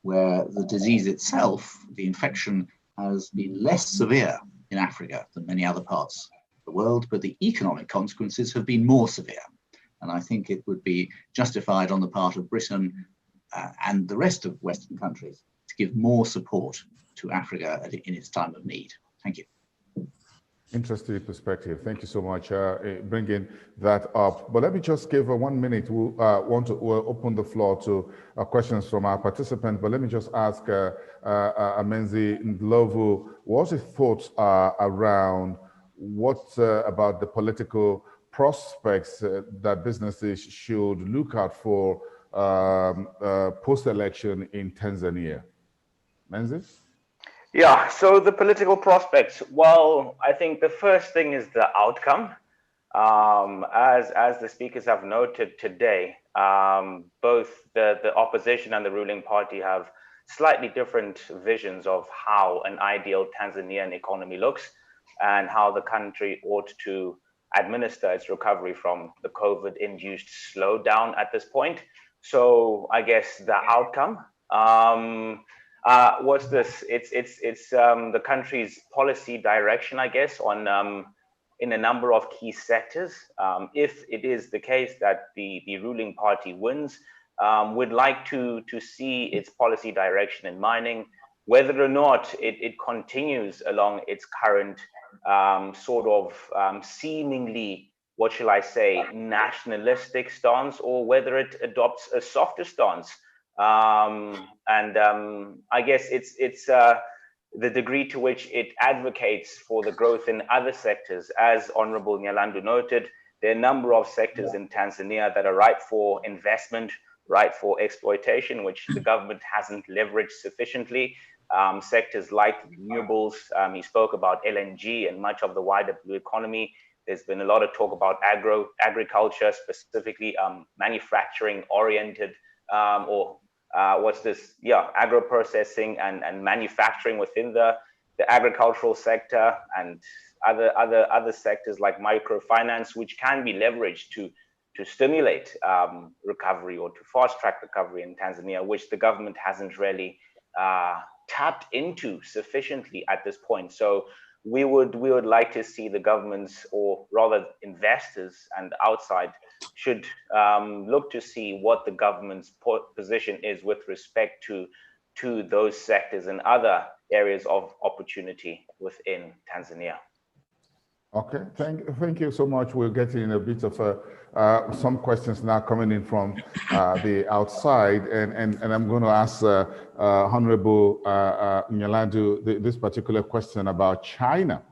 where the disease itself, the infection, has been less severe in Africa than many other parts of the world, but the economic consequences have been more severe. And I think it would be justified on the part of Britain and the rest of Western countries to give more support to Africa in its time of need. Thank you. Interesting perspective. Thank you so much bringing that up. But let me just give 1 minute. We want to open the floor to questions from our participants. But let me just ask Amenzi Ndlovu, what his thoughts are around what about the political prospects that businesses should look out for post-election in Tanzania? Menzi? Yeah, so the political prospects. Well, I think the first thing is the outcome. As the speakers have noted today, both the opposition and the ruling party have slightly different visions of how an ideal Tanzanian economy looks and how the country ought to administer its recovery from the COVID-induced slowdown at this point. So I guess the outcome. What's this? It's the country's policy direction, I guess, on in a number of key sectors. If it is the case that the ruling party wins, we'd like to see its policy direction in mining, whether or not it continues along its current sort of seemingly, what shall I say, nationalistic stance, or whether it adopts a softer stance. I guess it's the degree to which it advocates for the growth in other sectors. As Honorable Nyalandu noted, there are a number of sectors in Tanzania that are ripe for investment, ripe for exploitation, which the government hasn't leveraged sufficiently. Sectors like renewables, he spoke about LNG and much of the wider blue economy. There's been a lot of talk about agriculture, specifically manufacturing oriented agro-processing and manufacturing within the agricultural sector, and other sectors like microfinance, which can be leveraged to stimulate recovery or to fast-track recovery in Tanzania, which the government hasn't really tapped into sufficiently at this point. So we would like to see the governments, or rather investors and outside, should look to see what the government's position is with respect to those sectors and other areas of opportunity within Tanzania. Okay, thank you so much. We're getting a bit of some questions now coming in from the outside, and I'm going to ask Honorable Nyalandu this particular question about China.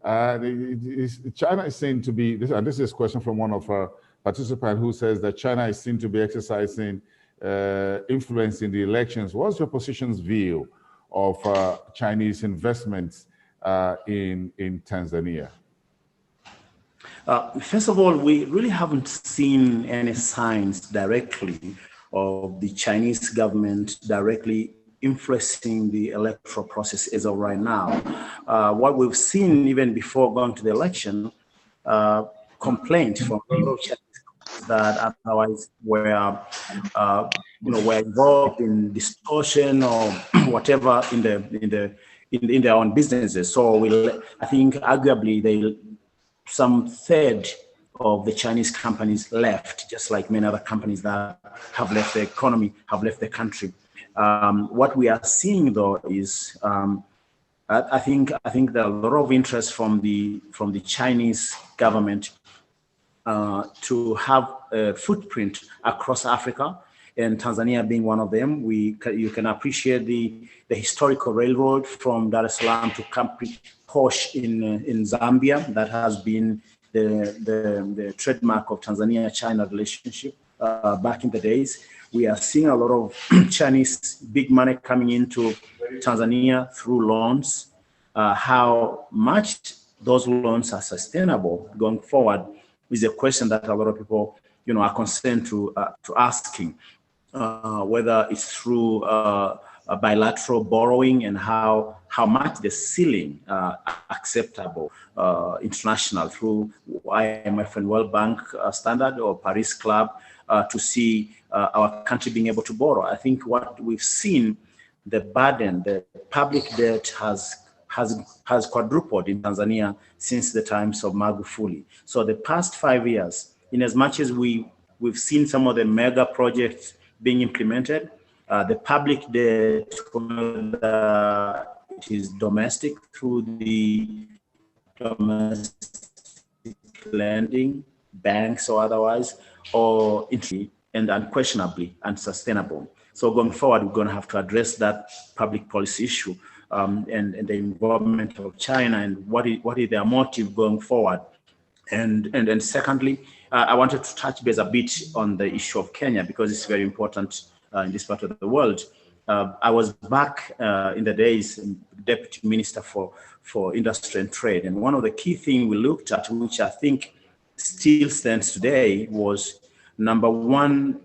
China is seen to be, and this is a question from one of our participants who says that China is seen to be exercising influence in the elections. What's your position's view of Chinese investments in Tanzania? First of all, we really haven't seen any signs directly of the Chinese government directly influencing the electoral process as of right now. What we've seen even before going to the election, complaints from Chinese that otherwise were, were involved in distortion or whatever in their own businesses. So I think arguably some third of the Chinese companies left, just like many other companies that have left the economy, have left the country. What we are seeing though is, I think there are a lot of interest from the Chinese government to have a footprint across Africa, and Tanzania being one of them. You can appreciate the historical railroad from Dar es Salaam to Campi Posh in Zambia. That has been the trademark of Tanzania-China relationship back in the days. We are seeing a lot of Chinese big money coming into Tanzania through loans. How much those loans are sustainable going forward is a question that a lot of people, are concerned to asking. Whether it's through bilateral borrowing and how much the ceiling acceptable international through IMF and World Bank standard or Paris Club to see our country being able to borrow. I think what we've seen, the burden, the public debt has quadrupled in Tanzania since the times of Magufuli. So the past 5 years, in as much as we've seen some of the mega projects being implemented, the public debt, it is domestic through the domestic lending, banks or otherwise, or and unquestionably unsustainable. So going forward, we're going to have to address that public policy issue and the involvement of China and what is their motive going forward. And secondly, I wanted to touch base a bit on the issue of Kenya because it's very important in this part of the world. I was back in the days Deputy Minister for Industry and Trade, and one of the key things we looked at, which I think still stands today, was number one,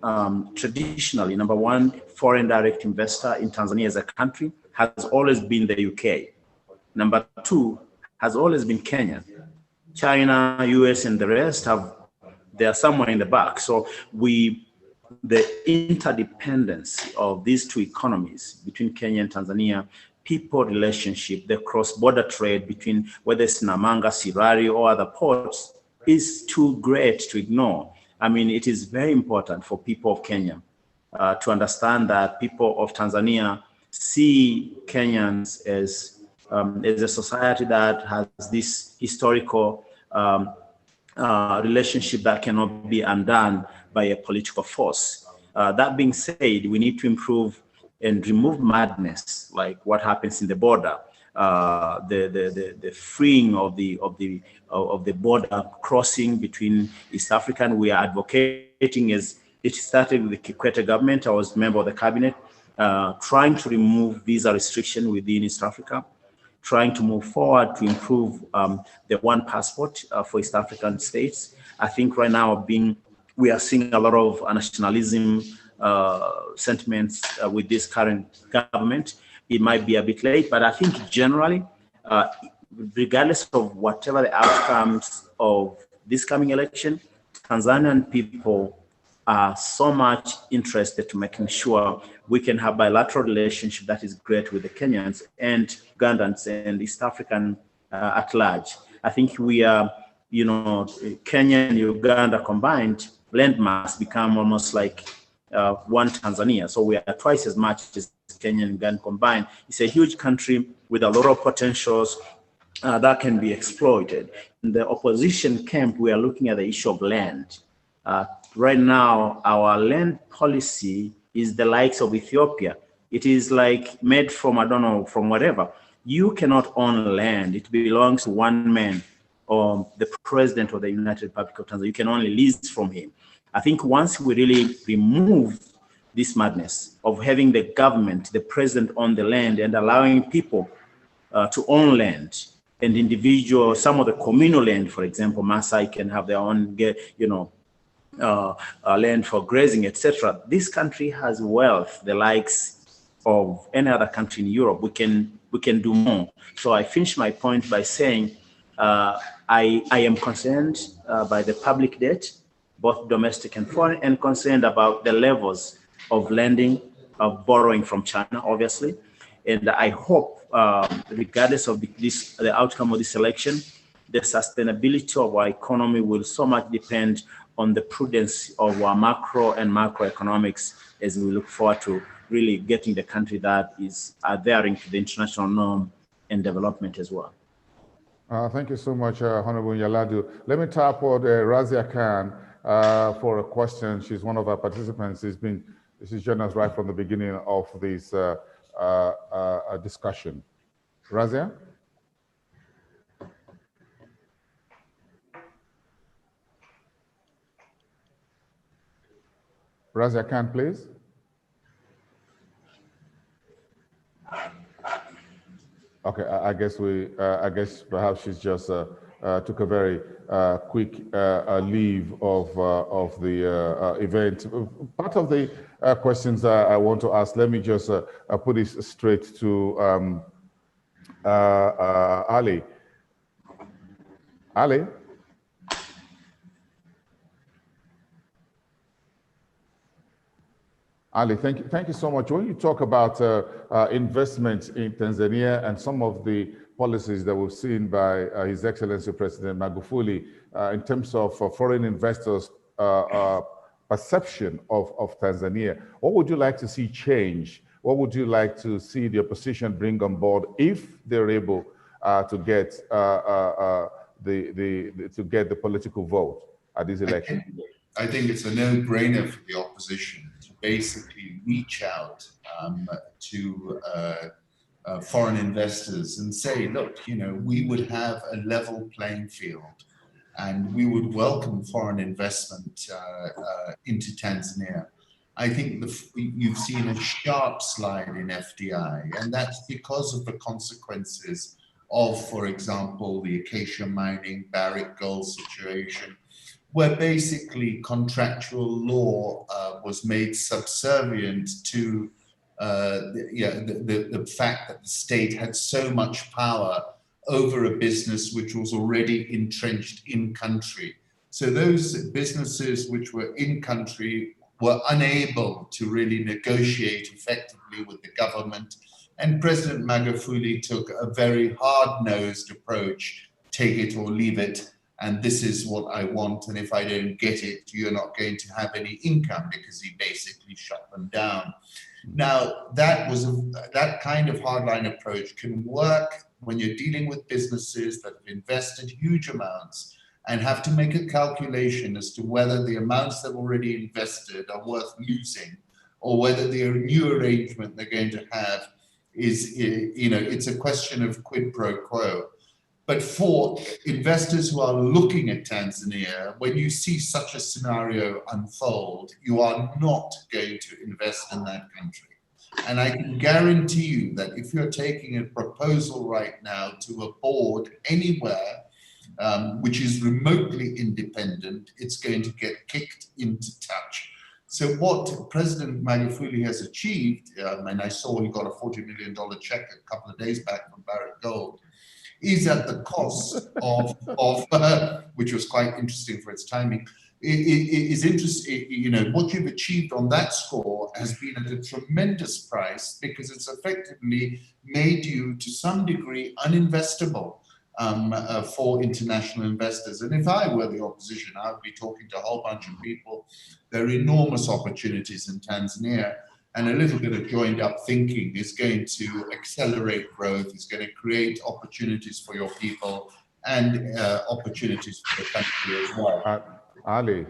traditionally, number one foreign direct investor in Tanzania as a country has always been the UK. Number two has always been Kenya. China, US, and the rest they are somewhere in the back. So the interdependence of these two economies between Kenya and Tanzania, people relationship, the cross-border trade between whether it's Namanga, Sirari, or other ports is too great to ignore. I mean, it is very important for people of Kenya to understand that people of Tanzania see Kenyans as a society that has this historical relationship that cannot be undone by a political force. That being said, we need to improve and remove madness, like what happens in the border, the freeing of the border crossing between East Africa. And we are advocating, as it started with the Kikwete government. I was a member of the cabinet, trying to remove visa restriction within East Africa, trying to move forward to improve the one passport for East African states. I think right now we are seeing a lot of nationalism sentiments with this current government. It might be a bit late, but I think generally, regardless of whatever the outcomes of this coming election, Tanzanian people are so much interested to making sure we can have bilateral relationship that is great with the Kenyans and Ugandans and East African at large. I think we are, Kenya and Uganda combined, landmass become almost like one Tanzania. So we are twice as much as Kenya and Uganda combined. It's a huge country with a lot of potentials that can be exploited. In the opposition camp, we are looking at the issue of land. Right now, our land policy is the likes of Ethiopia. It is like made from, I don't know, from whatever. you cannot own land. It belongs to one man, or the president of the United Republic of Tanzania. You can only lease from him. I think once we really remove this madness of having the government, the president own the land and allowing people to own land, and individual, some of the communal land, for example, Maasai can have their own, land for grazing, etc. This country has wealth, the likes of any other country in Europe. We can do more. So I finish my point by saying I am concerned by the public debt, both domestic and foreign, and concerned about the levels of lending, of borrowing from China, obviously. And I hope, regardless of the outcome of this election, the sustainability of our economy will so much depend on the prudence of our macro and macroeconomics as we look forward to really getting the country that is adhering to the international norm and development as well. Thank you so much, Honorable Yaladu. Let me tap on Razia Khan for a question. She's one of our participants. She's joined us right from the beginning of this discussion. Razia? Razia Khan, please. Okay, I guess perhaps she's just took a very quick leave of the event. Part of the questions I want to ask, let me just put this straight to Ali. Ali? Ali, thank you so much. When you talk about investment in Tanzania and some of the policies that we've seen by His Excellency President Magufuli in terms of foreign investors' perception of Tanzania, what would you like to see change? What would you like to see the opposition bring on board if they're able to get the political vote at this election? I think it's a no-brainer for the opposition to basically reach out to foreign investors and say, look, we would have a level playing field and we would welcome foreign investment into Tanzania. I think you've seen a sharp slide in FDI, and that's because of the consequences of, for example, the acacia mining, Barrick Gold situation, where basically contractual law was made subservient to the fact that the state had so much power over a business which was already entrenched in country. So those businesses which were in country were unable to really negotiate effectively with the government. And President Magufuli took a very hard-nosed approach, take it or leave it. And this is what I want, and if I don't get it, you're not going to have any income, because he basically shut them down. Now, that kind of hardline approach can work when you're dealing with businesses that have invested huge amounts and have to make a calculation as to whether the amounts they've already invested are worth losing, or whether the new arrangement they're going to have is, it's a question of quid pro quo. But for investors who are looking at Tanzania, when you see such a scenario unfold, you are not going to invest in that country. And I can guarantee you that if you're taking a proposal right now to a board anywhere, which is remotely independent, it's going to get kicked into touch. So what President Magufuli has achieved, and I saw he got a $40 million check a couple of days back from Barrick Gold, is at the cost of which was quite interesting for its timing, is interesting. What you've achieved on that score has been at a tremendous price, because it's effectively made you to some degree uninvestable for international investors. And if I were the opposition, I would be talking to a whole bunch of people. There are enormous opportunities in Tanzania, and a little bit of joined up thinking is going to accelerate growth, is going to create opportunities for your people and opportunities for the country as well. Ali,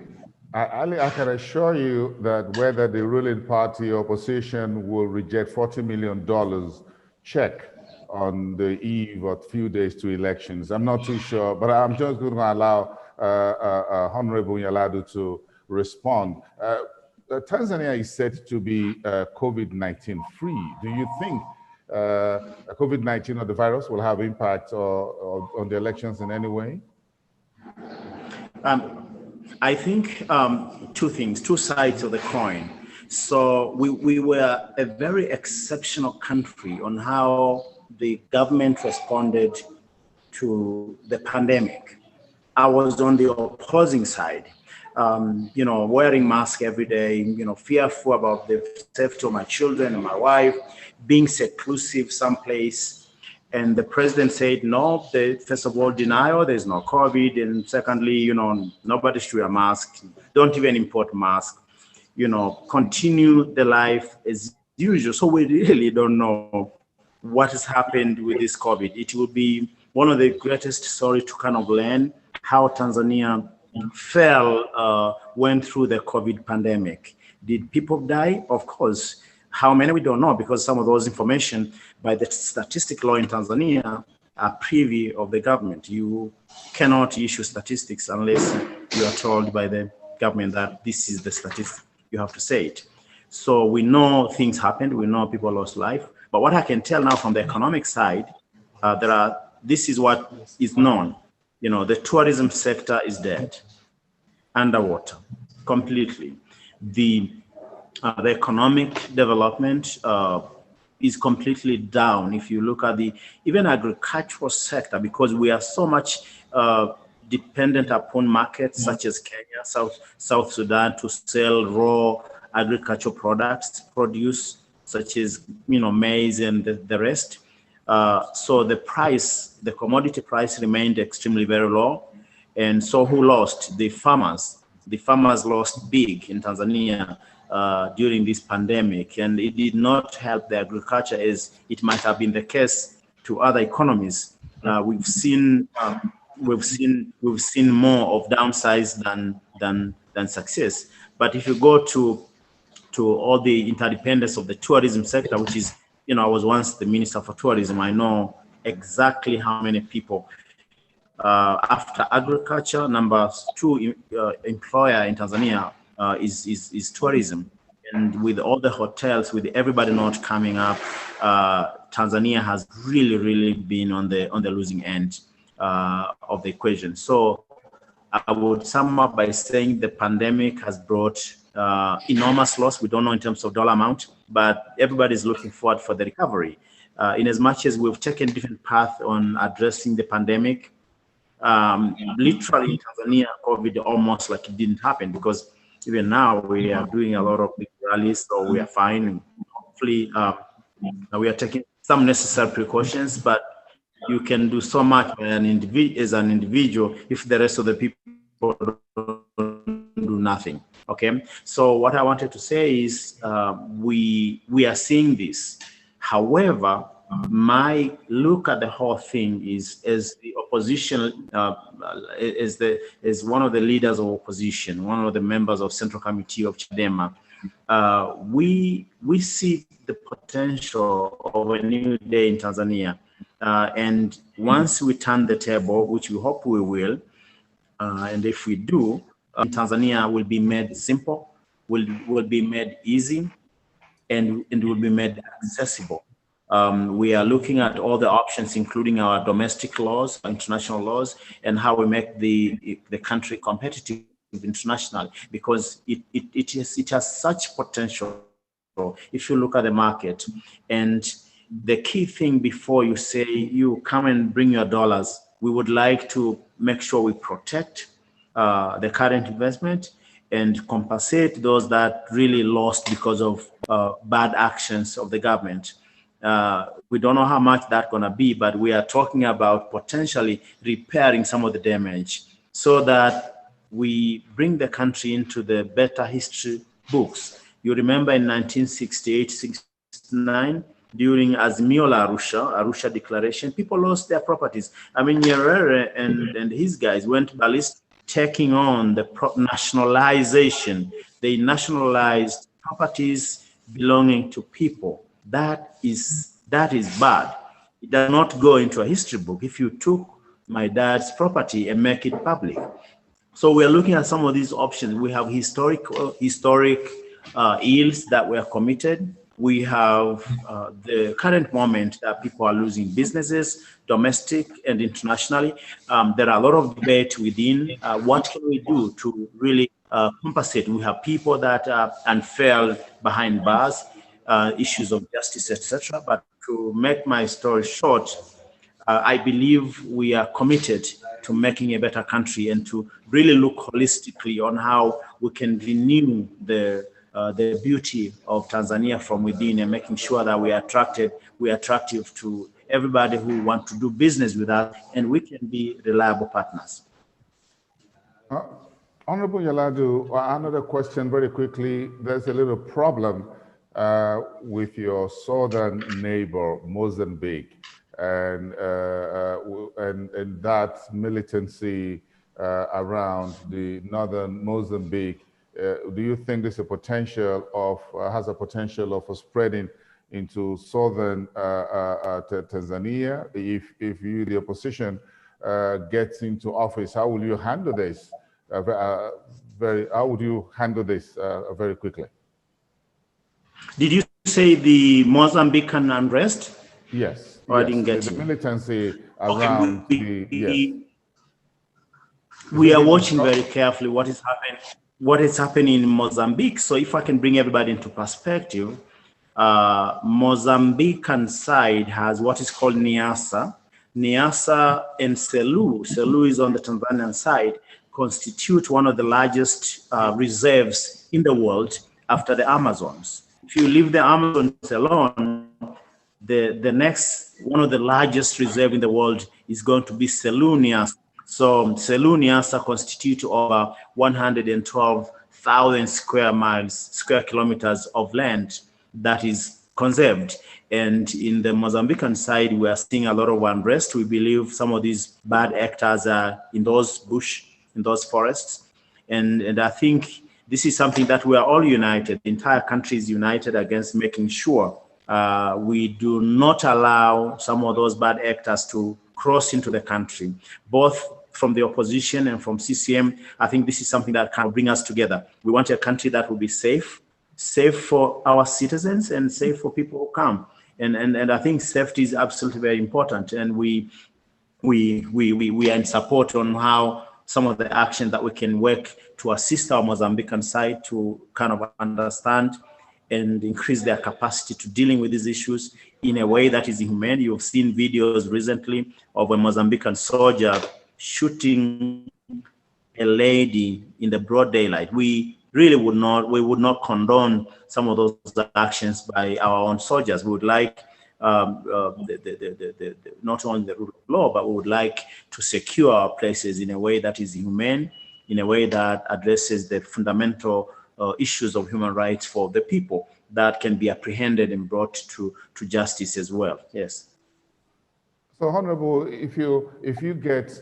I can assure you that whether the ruling party or opposition will reject $40 million check on the eve or few days to elections. I'm not too sure, but I'm just going to allow Honorable Yaladu to respond. Tanzania is said to be COVID-19 free. Do you think COVID-19 or the virus will have impact on the elections in any way? I think two things, two sides of the coin. So we were a very exceptional country on how the government responded to the pandemic. I was on the opposing side, wearing mask every day, fearful about the safety of my children and my wife, being seclusive someplace. And the president said, no, first of all, denial, there's no COVID. And secondly, nobody should wear a mask. Don't even import mask. Continue the life as usual. So we really don't know what has happened with this COVID. It will be one of the greatest stories to kind of learn how Tanzania went through the COVID pandemic. Did people die? Of course. How many, we don't know, because some of those information by the statistic law in Tanzania are privy of the government. You cannot issue statistics unless you are told by the government that this is the statistic. You have to say it. So we know things happened. We know people lost life. But what I can tell now from the economic side, this is what is known. The tourism sector is dead, underwater, completely. The economic development is completely down. If you look at the even agricultural sector, because we are so much dependent upon markets such as Kenya, South Sudan to sell raw agricultural products, produce such as maize and the rest. So the commodity price remained extremely very low. And so who lost? The farmers. The farmers lost big in Tanzania during this pandemic, and it did not help the agriculture as it might have been the case to other economies. We've seen more of downsides than success. But if you go to all the interdependence of the tourism sector, which is, I was once the Minister for Tourism, I know exactly how many people. After agriculture, number 2 employer in Tanzania is tourism. And with all the hotels, with everybody not coming up, Tanzania has really been on the losing end of the equation. So I would sum up by saying the pandemic has brought enormous loss. We don't know in terms of dollar amount, but everybody is looking forward for the recovery. In as much as we've taken different paths on addressing the pandemic, literally in Tanzania, COVID almost like it didn't happen, because even now we are doing a lot of big rallies, so we are fine. And hopefully, we are taking some necessary precautions, but you can do so much as an individual if the rest of the people don't do nothing. Okay, so what I wanted to say is we are seeing this. However, my look at the whole thing is, as the opposition, as one of the leaders of opposition, one of the members of Central Committee of Chadema, we see the potential of a new day in Tanzania. And once we turn the table, which we hope we will, and if we do, Tanzania will be made simple, will be made easy, and will be made accessible. We are looking at all the options, including our domestic laws, international laws, and how we make the country competitive internationally, because it has such potential if you look at the market. And the key thing, before you say you come and bring your dollars, we would like to make sure we protect the current investment and compensate those that really lost because of bad actions of the government. We don't know how much that's going to be, but we are talking about potentially repairing some of the damage so that we bring the country into the better history books. You remember in 1968-69, during Azimio la Arusha Declaration, people lost their properties. I mean, Nyerere and his guys went ballistic, taking on the nationalization. They nationalized properties belonging to people. That is bad. it does not go into a history book if you took my dad's property and make it public. So we're looking at some of these options. We have historic ills that were committed. We have the current moment that people are losing businesses, domestic and internationally. There are a lot of debate within what can we do to really compensate. We have people that are unfair behind bars, issues of justice, etc. But to make my story short, I believe we are committed to making a better country and to really look holistically on how we can renew the beauty of Tanzania from within, and making sure that we are attractive to everybody who wants to do business with us, and we can be reliable partners. Honorable Yaladu, another question very quickly. There's a little problem with your southern neighbor, Mozambique, and that militancy around the northern Mozambique. Do you think there's a potential of has a potential of spreading into southern Tanzania? If you, the opposition, gets into office, how will you handle this? How would you handle this very quickly? Did you say the Mozambican unrest? Yes. Or yes. I didn't get the you. militancy around yes. We are watching very carefully what is happening in Mozambique. So if I can bring everybody into perspective, Mozambican side has what is called Niassa. Niassa and Selu is on the Tanzanian side, constitute one of the largest reserves in the world after the Amazons. If you leave the Amazons alone, the next one of the largest reserve in the world is going to be Selu Niassa. So Selu Niassa constitute over 112,000 square kilometers of land that is conserved. And in the Mozambican side, we are seeing a lot of unrest. We believe some of these bad actors are in those in those forests. And I think this is something that we are all united. The entire country is united against making sure we do not allow some of those bad actors to cross into the country, both from the opposition and from CCM. I think this is something that can bring us together. We want a country that will be safe for our citizens and safe for people who come. And I think safety is absolutely very important. And we are in support on how some of the action that we can work to assist our Mozambican side to kind of understand and increase their capacity to dealing with these issues in a way that is humane. You've seen videos recently of a Mozambican soldier shooting a lady in the broad daylight. We really would not condone some of those actions by our own soldiers. We would like not only the rule of law, but we would like to secure our places in a way that is humane, in a way that addresses the fundamental issues of human rights for the people that can be apprehended and brought to justice as well. Yes. So, Honorable, if you get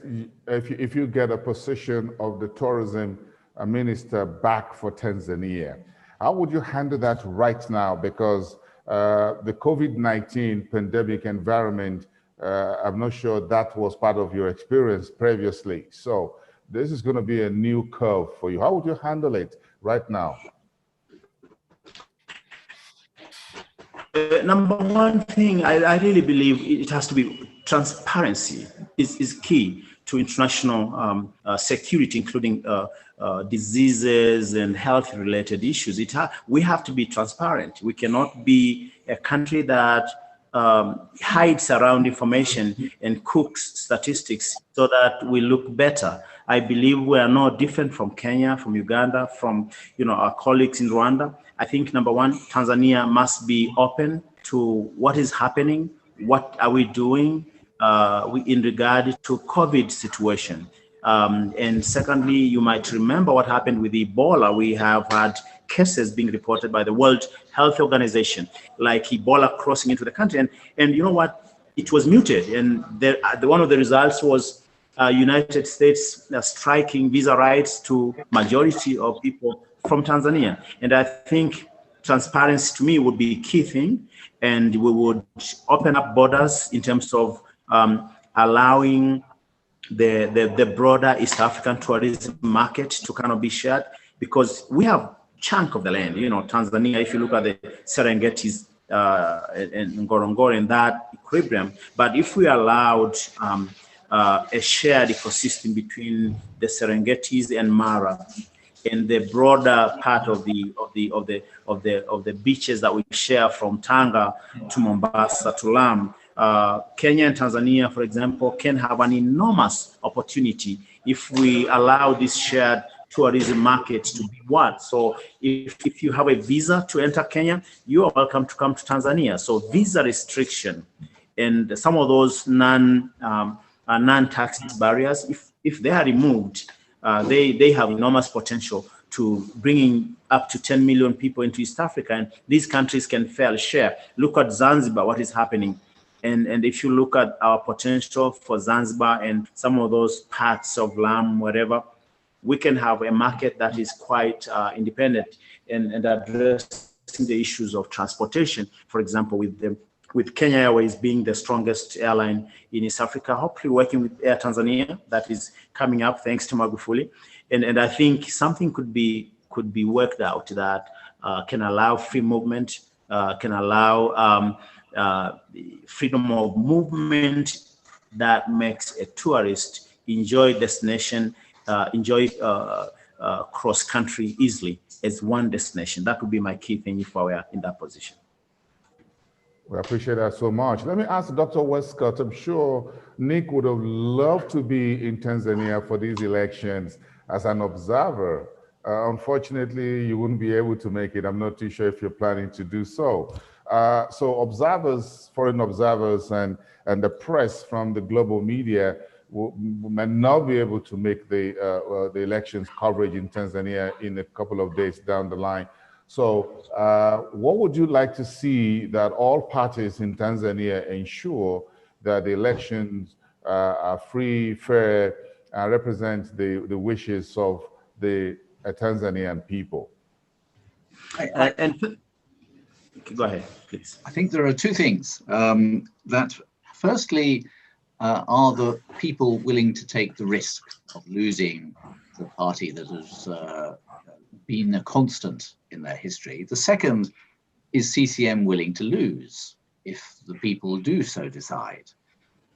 a position of the tourism minister back for Tanzania, how would you handle that right now? Because the COVID-19 pandemic environment, I'm not sure that was part of your experience previously. So this is going to be a new curve for you. How would you handle it right now? Number one thing, I really believe it has to be transparency is key to international security, including diseases and health-related issues. We have to be transparent. We cannot be a country that hides around information and cooks statistics so that we look better. I believe we are no different from Kenya, from Uganda, from our colleagues in Rwanda. I think number one, Tanzania must be open to what is happening. What are we doing in regard to COVID situation? And secondly, you might remember what happened with Ebola. We have had cases being reported by the World Health Organization, like Ebola crossing into the country. And you know what? It was muted. And one of the results was United States striking visa rights to majority of people from Tanzania. And I think transparency to me would be a key thing, and we would open up borders in terms of allowing the broader East African tourism market to kind of be shared, because we have chunk of the land. You know, Tanzania, if you look at the Serengetis and Ngorongoro and that equilibrium, but if we allowed a shared ecosystem between the Serengetis and Mara, and the broader part of the beaches that we share from Tanga to Mombasa to Lamu, Kenya and Tanzania, for example, can have an enormous opportunity if we allow this shared tourism market to be one. So if you have a visa to enter Kenya, you are welcome to come to Tanzania. So visa restriction and some of those non-tax barriers, if they are removed, they have enormous potential to bringing up to 10 million people into East Africa, and these countries can fair share. Look at Zanzibar, what is happening. And if you look at our potential for Zanzibar and some of those parts of Lamu, wherever, we can have a market that is quite independent and addressing the issues of transportation. For example, with Kenya Airways being the strongest airline in East Africa, hopefully working with Air Tanzania, that is coming up thanks to Magufuli. And I think something could be worked out that can allow free movement, can allow freedom of movement that makes a tourist enjoy destination, enjoy cross-country easily as one destination. That would be my key thing if I were in that position. We appreciate that so much. Let me ask Dr. Westcott. I'm sure Nick would have loved to be in Tanzania for these elections as an observer. Unfortunately, you wouldn't be able to make it. I'm not too sure if you're planning to do so. So observers, foreign observers, and the press from the global media may not be able to make the elections coverage in Tanzania in a couple of days down the line. So what would you like to see that all parties in Tanzania ensure that the elections are free, fair, and represent the wishes of the Tanzanian people? Go ahead, please. I think there are two things. That firstly, are the people willing to take the risk of losing the party that has been a constant in their history? The second, is CCM willing to lose if the people do so decide?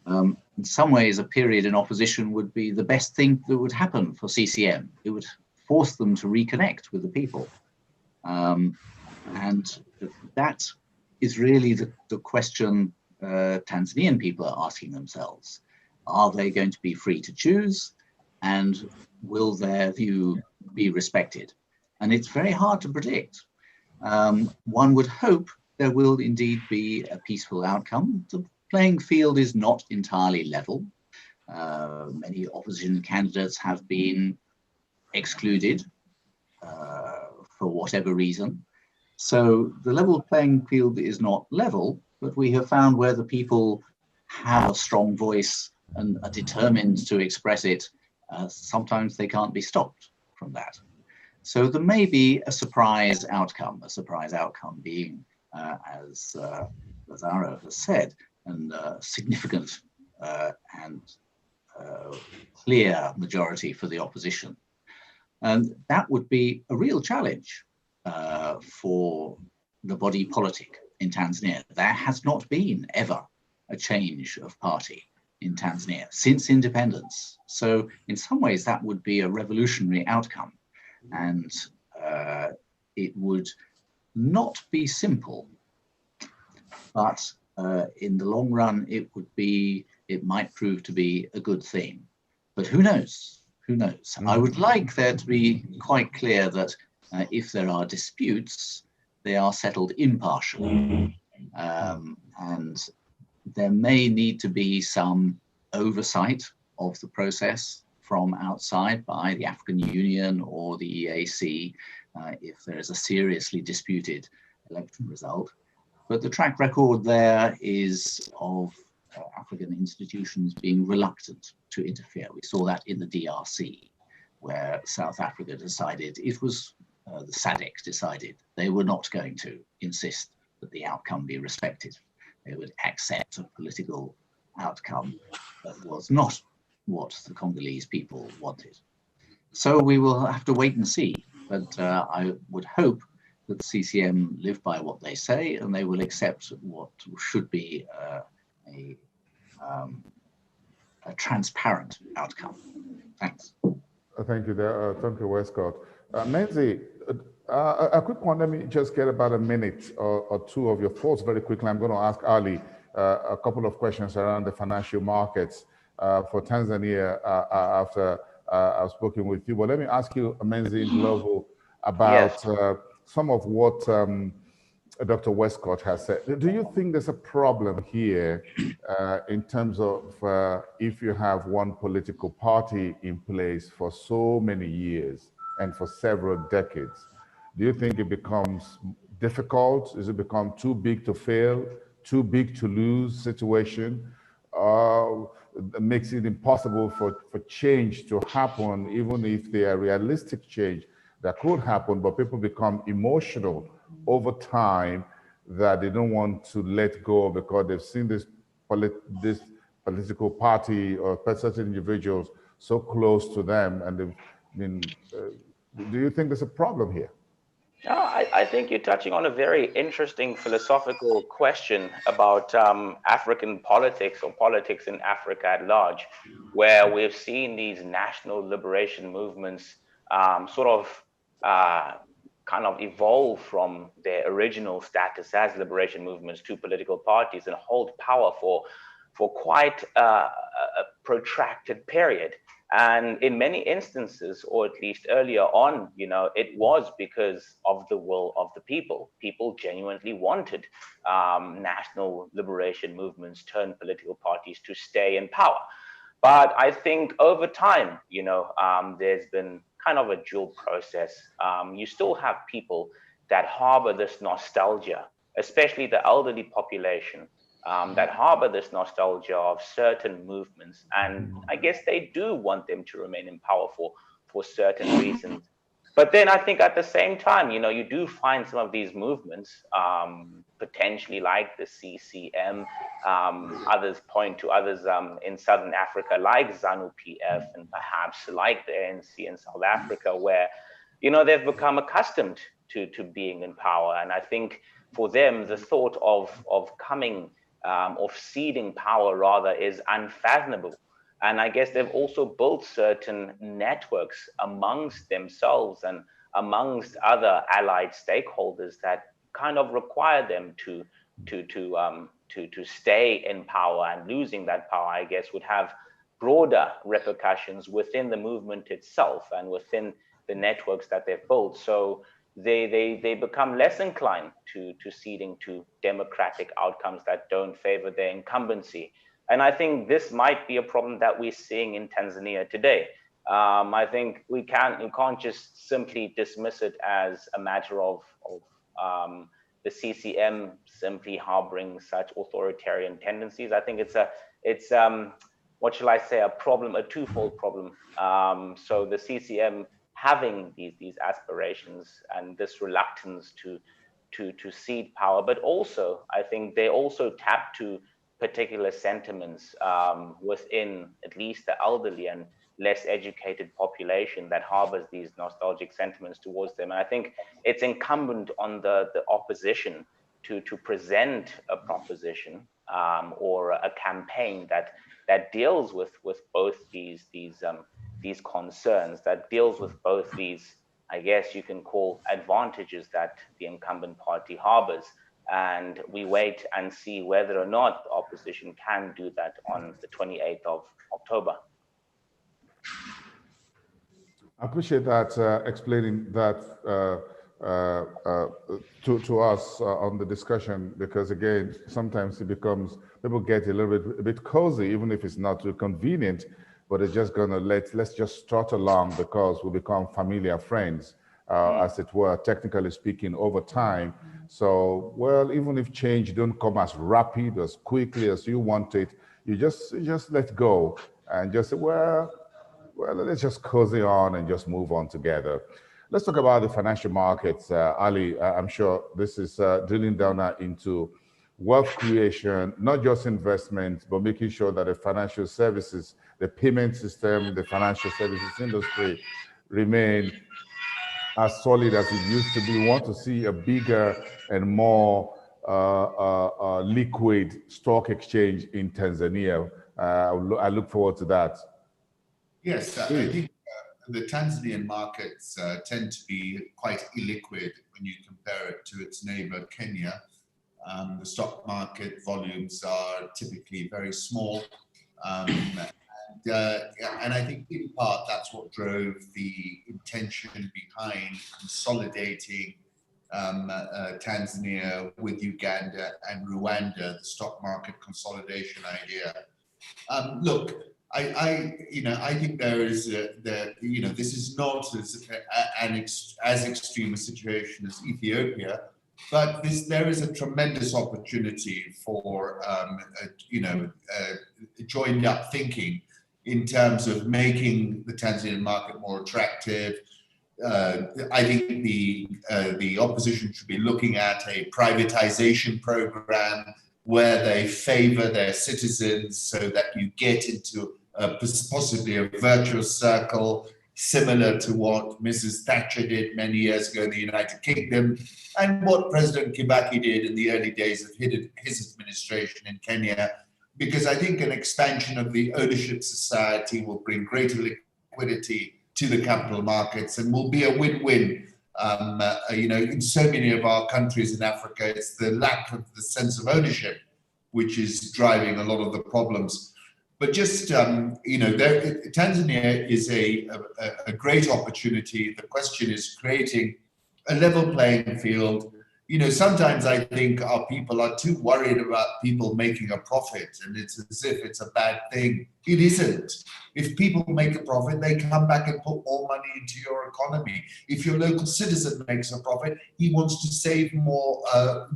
In some ways, a period in opposition would be the best thing that would happen for CCM. It would force them to reconnect with the people. And that is really the question Tanzanian people are asking themselves. Are they going to be free to choose? And will their view be respected? And it's very hard to predict. One would hope there will indeed be a peaceful outcome. The playing field is not entirely level. Many opposition candidates have been excluded for whatever reason. So the level playing field is not level, but we have found where the people have a strong voice and are determined to express it, sometimes they can't be stopped from that. So there may be a surprise outcome being, as Lazaro has said, and significant and clear majority for the opposition. And that would be a real challenge for the body politic in Tanzania. There has not been ever a change of party in Tanzania since independence. So in some ways that would be a revolutionary outcome, and it would not be simple, but in the long run it might prove to be a good thing. But who knows? Who knows? Mm-hmm. I would like there to be quite clear that if there are disputes, they are settled impartially. And there may need to be some oversight of the process from outside by the African Union or the EAC if there is a seriously disputed election result. But the track record there is of African institutions being reluctant to interfere. We saw that in the DRC, where South Africa decided it was the SADC decided. They were not going to insist that the outcome be respected. They would accept a political outcome that was not what the Congolese people wanted. So we will have to wait and see. But I would hope that the CCM live by what they say, and they will accept what should be a transparent outcome. Thanks. Thank you, thank you, Westcott. Nancy, a quick one. Let me just get about a minute or two of your thoughts very quickly. I'm going to ask Ali a couple of questions around the financial markets for Tanzania after I've spoken with you. But let me ask you, Menzi Ndlovu, about some of what Dr. Westcott has said. Do you think there's a problem here in terms of if you have one political party in place for so many years and for several decades? Do you think it becomes difficult? Does it become too big to fail, too big to lose situation? Makes it impossible for change to happen, even if they are realistic change that could happen, but people become emotional over time that they don't want to let go because they've seen this political party or certain individuals so close to them, and they've been. Do you think there's a problem here? No, I think you're touching on a very interesting philosophical question about African politics or politics in Africa at large, where we've seen these national liberation movements sort of kind of evolve from their original status as liberation movements to political parties and hold power for quite a protracted period. And in many instances, or at least earlier on, it was because of the will of the people. People genuinely wanted national liberation movements turned political parties to stay in power. But I think over time, there's been kind of a dual process. You still have people that harbor this nostalgia, especially the elderly population, that harbor this nostalgia of certain movements. And I guess they do want them to remain in power for certain reasons. But then I think at the same time, you do find some of these movements, potentially like the CCM, others point to others in Southern Africa, like ZANU-PF, and perhaps like the ANC in South Africa, where, they've become accustomed to being in power. And I think for them, the thought of coming, of ceding power rather, is unfathomable. And I guess they've also built certain networks amongst themselves and amongst other allied stakeholders that kind of require them to stay in power. And losing that power, I guess, would have broader repercussions within the movement itself and within the networks that they've built. So they become less inclined to ceding to democratic outcomes that don't favor their incumbency. And I think this might be a problem that we're seeing in Tanzania today. I think you can't just simply dismiss it as a matter of the CCM simply harboring such authoritarian tendencies. I think it's what shall I say, a twofold problem. So the CCM having these aspirations and this reluctance to cede power, but also I think they also tap to particular sentiments within at least the elderly and less educated population that harbors these nostalgic sentiments towards them. And I think it's incumbent on the opposition to present a proposition or a campaign that deals with both these concerns, that deals with both these, I guess you can call, advantages that the incumbent party harbors. And we wait and see whether or not the opposition can do that on the 28th of October. I appreciate that, explaining that to us on the discussion, because again, sometimes it becomes, people get a bit cozy, even if it's not too convenient, but it's just gonna let's just trot along because we become familiar friends, as it were, technically speaking, over time. So, well, even if change don't come as rapid, as quickly as you want it, you just let go and just say, well, let's just cozy on and just move on together. Let's talk about the financial markets. Ali, I'm sure this is drilling down into wealth creation, not just investment, but making sure that the financial services, the payment system, the financial services industry remain as solid as it used to be. We want to see a bigger and more liquid stock exchange in Tanzania. I look forward to that. Yes, I think the Tanzanian markets tend to be quite illiquid when you compare it to its neighbor, Kenya. The stock market volumes are typically very small. And I think in part that's what drove the intention behind consolidating Tanzania with Uganda and Rwanda, the stock market consolidation idea. Look, I think there is this is not as extreme a situation as Ethiopia, but there is a tremendous opportunity for joined up thinking in terms of making the Tanzanian market more attractive. I think the opposition should be looking at a privatization program where they favor their citizens so that you get into possibly a virtuous circle similar to what Mrs. Thatcher did many years ago in the United Kingdom and what President Kibaki did in the early days of his administration in Kenya, because I think an expansion of the ownership society will bring greater liquidity to the capital markets and will be a win-win. In so many of our countries in Africa, it's the lack of the sense of ownership which is driving a lot of the problems. But just, Tanzania is a great opportunity. The question is creating a level playing field. Sometimes I think our people are too worried about people making a profit, and it's as if it's a bad thing. It isn't. If people make a profit, they come back and put more money into your economy. If your local citizen makes a profit, he wants to save more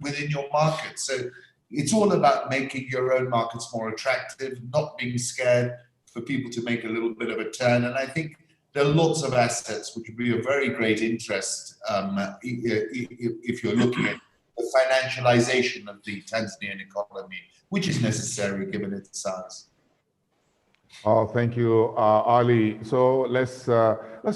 within your market. So it's all about making your own markets more attractive, not being scared for people to make a little bit of a turn. And I think there are lots of assets which would be of very great interest if you're looking at the financialization of the Tanzanian economy, which is necessary given its size. Oh, thank you, Ali. So let's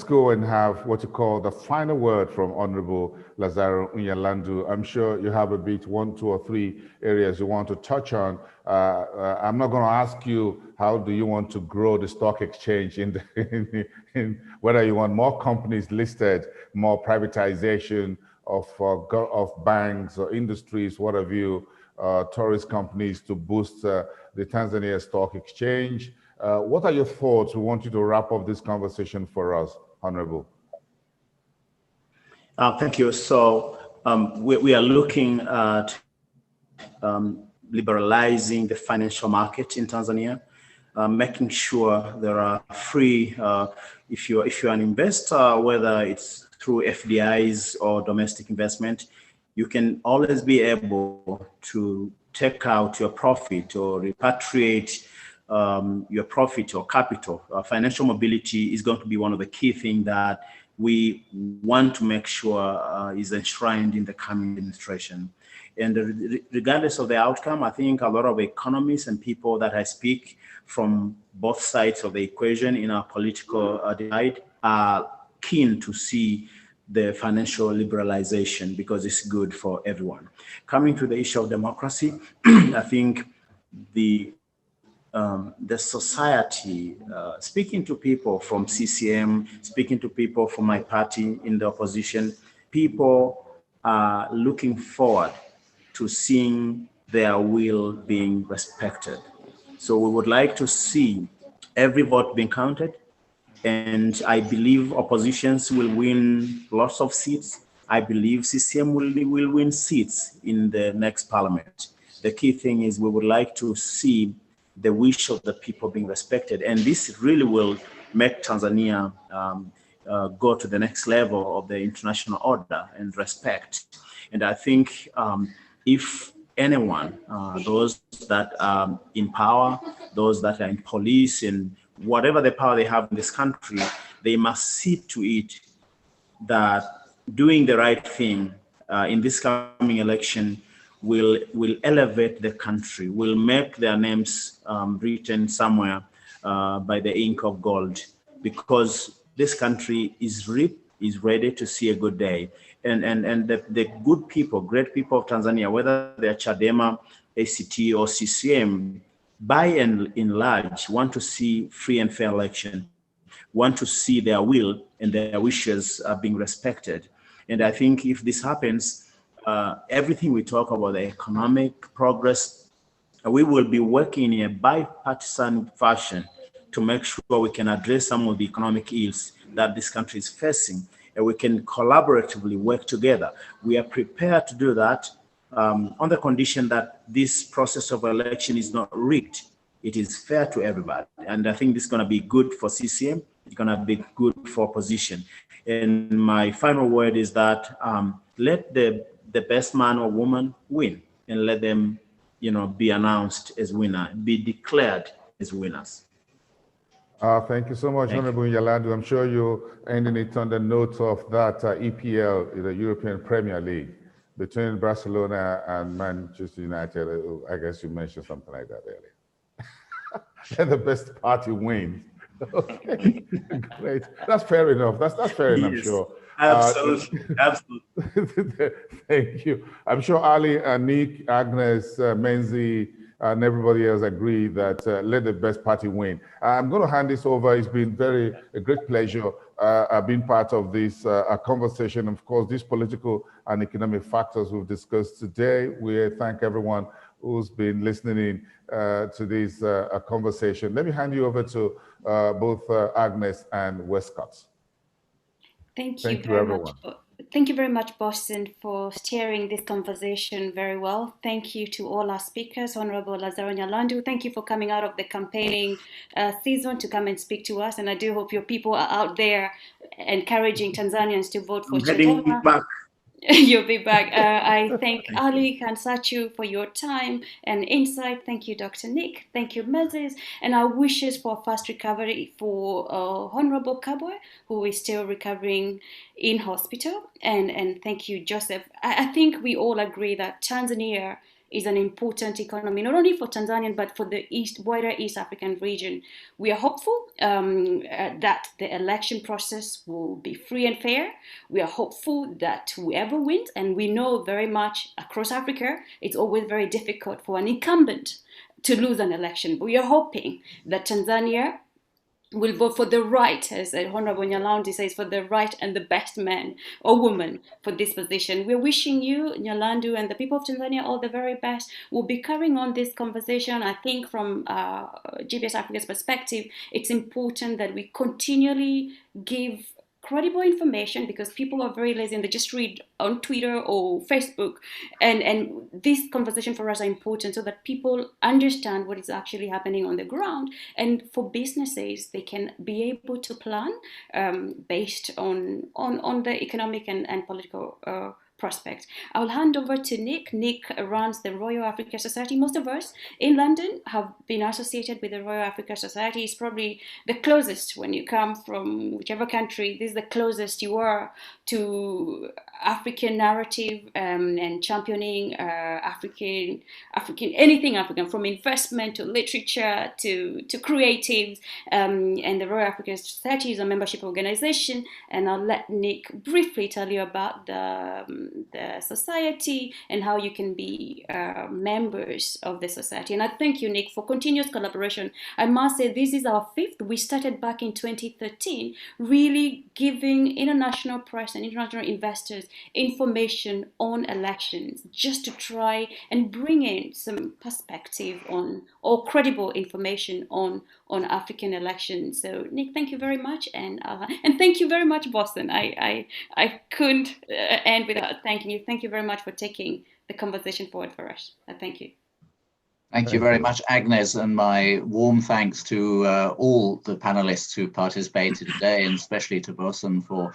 go and have what you call the final word from Honorable Lazaro Unyalandu. I'm sure you have a bit, 1, 2, or 3 areas you want to touch on. I'm not going to ask you how do you want to grow the stock exchange in whether you want more companies listed, more privatization of banks or industries, what have you, tourist companies to boost the Tanzania stock exchange. What are your thoughts? We want you to wrap up this conversation for us, Honorable. Thank you. So we are looking at liberalizing the financial market in Tanzania, making sure there are free, if you're an investor, whether it's through FDIs or domestic investment, you can always be able to take out your profit or repatriate your profit or capital. Financial mobility is going to be one of the key things that we want to make sure is enshrined in the coming administration. And regardless of the outcome, I think a lot of economists and people that I speak from both sides of the equation in our political divide are keen to see the financial liberalization because it's good for everyone. Coming to the issue of democracy, I think the society, speaking to people from CCM, speaking to people from my party in the opposition, people are looking forward to seeing their will being respected. So we would like to see every vote being counted. And I believe oppositions will win lots of seats. I believe CCM will win seats in the next parliament. The key thing is we would like to see the wish of the people being respected. And this really will make Tanzania go to the next level of the international order and respect. And I think if anyone, those that are in power, those that are in police and whatever the power they have in this country, they must see to it that doing the right thing in this coming election will elevate the country, will make their names written somewhere by the ink of gold, because this country is ready to see a good day. And the good people, great people of Tanzania, whether they're Chadema, ACT, or CCM, by and in large, want to see free and fair election, want to see their will and their wishes being respected. And I think if this happens, everything we talk about, the economic progress, we will be working in a bipartisan fashion to make sure we can address some of the economic ills that this country is facing, and we can collaboratively work together. We are prepared to do that on the condition that this process of election is not rigged. It is fair to everybody. And I think this is going to be good for CCM. It's going to be good for opposition. And my final word is that let the best man or woman win, and let them, be announced as winner, be declared as winners. Thank you so much, Honorable Nyalandu. I'm sure you're ending it on the note of that EPL, the European Premier League, between Barcelona and Manchester United. I guess you mentioned something like that earlier. Let the best party win. Okay, great. That's fair enough. That's fair enough, Yes, sure. absolutely, absolutely. Thank you. I'm sure Ali, Nick, Agnes, Menzi, and everybody else agree that let the best party win. I'm going to hand this over. It's been a great pleasure being part of this conversation. Of course, these political and economic factors we've discussed today. We thank everyone who's been listening in to this conversation. Let me hand you over to both Agnes and Westcott. Thank you very much. Thank you very much, Boston, for steering this conversation very well. Thank you to all our speakers, Honorable Lazaro Nyalandu. Thank you for coming out of the campaigning season to come and speak to us. And I do hope your people are out there encouraging Tanzanians to vote for Chadema. You'll be back. I thank Ali Kansachu for your time and insight. Thank you, Dr. Nick. Thank you, Moses. And our wishes for fast recovery for Honorable Kabwe, who is still recovering in hospital. And thank you, Joseph. I think we all agree that Tanzania is an important economy, not only for Tanzania, but for the wider East African region. We are hopeful that the election process will be free and fair. We are hopeful that whoever wins, and we know very much across Africa, it's always very difficult for an incumbent to lose an election. But we are hoping that Tanzania will vote for the right, as Honorable Nyalandu says, for the right and the best man or woman for this position. We're wishing you, Nyalandu, and the people of Tanzania all the very best. We'll be carrying on this conversation. I think from GBS Africa's perspective, it's important that we continually give credible information, because people are very lazy and they just read on Twitter or Facebook. And this conversation for us are important so that people understand what is actually happening on the ground. And for businesses, they can be able to plan based on the economic and political prospect. I'll hand over to Nick. Nick runs the Royal Africa Society. Most of us in London have been associated with the Royal Africa Society. It's probably the closest, when you come from whichever country, this is the closest you are to African narrative and championing African, anything African, from investment to literature to creatives. And the Royal African Society is a membership organization. And I'll let Nick briefly tell you about the society and how you can be members of the society. And I thank you, Nick, for continuous collaboration. I must say this is our 5th. We started back in 2013, really giving international press and international investors information on elections, just to try and bring in some perspective on, or credible information on African elections. So Nick, thank you very much, and thank you very much, Boston. I couldn't end without thanking you. Thank you very much for taking the conversation forward for us. Thank you. Thank you very much, Agnes, and my warm thanks to all the panelists who participated today, and especially to Boston for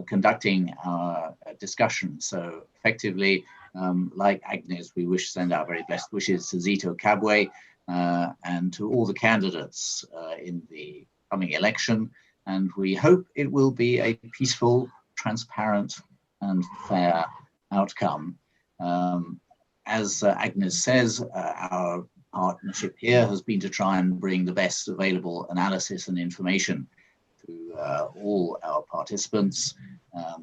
conducting our discussion so effectively. Like Agnes, we wish to send our very best wishes to Zito Kabwe and to all the candidates in the coming election. And we hope it will be a peaceful, transparent and fair outcome. As Agnes says, our partnership here has been to try and bring the best available analysis and information to all our participants.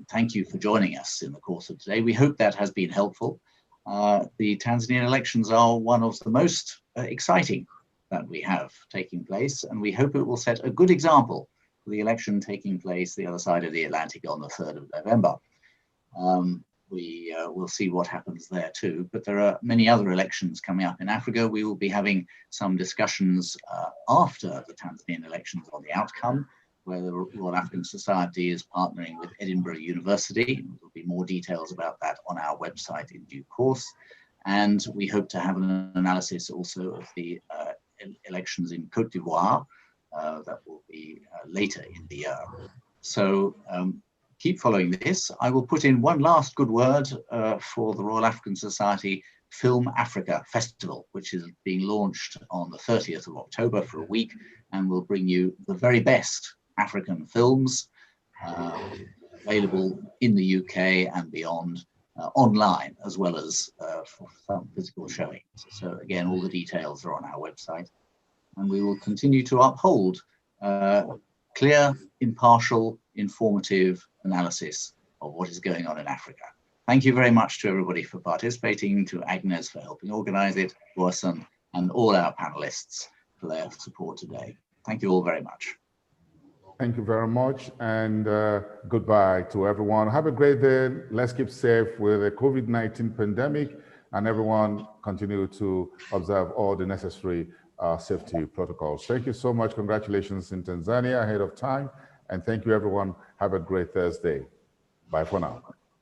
Thank you for joining us in the course of today. We hope that has been helpful. The Tanzanian elections are one of the most exciting that we have taking place, and we hope it will set a good example for the election taking place the other side of the Atlantic on the 3rd of November. We will see what happens there too, but there are many other elections coming up in Africa. We will be having some discussions after the Tanzanian elections on the outcome, where the Royal African Society is partnering with Edinburgh University. There will be more details about that on our website in due course. And we hope to have an analysis also of the elections in Côte d'Ivoire that will be later in the year. So keep following this. I will put in one last good word for the Royal African Society Film Africa Festival, which is being launched on the 30th of October for a week, and will bring you the very best African films available in the UK and beyond, online, as well as for some physical showings. So again, all the details are on our website, and we will continue to uphold clear, impartial, informative analysis of what is going on in Africa. Thank you very much to everybody for participating, to Agnes for helping organize it, Warson, and all our panelists for their support today. Thank you all very much. Thank you very much, and goodbye to everyone. Have a great day. Let's keep safe with the COVID-19 pandemic, and everyone continue to observe all the necessary safety protocols. Thank you so much. Congratulations in Tanzania ahead of time, and thank you everyone. Have a great Thursday. Bye for now.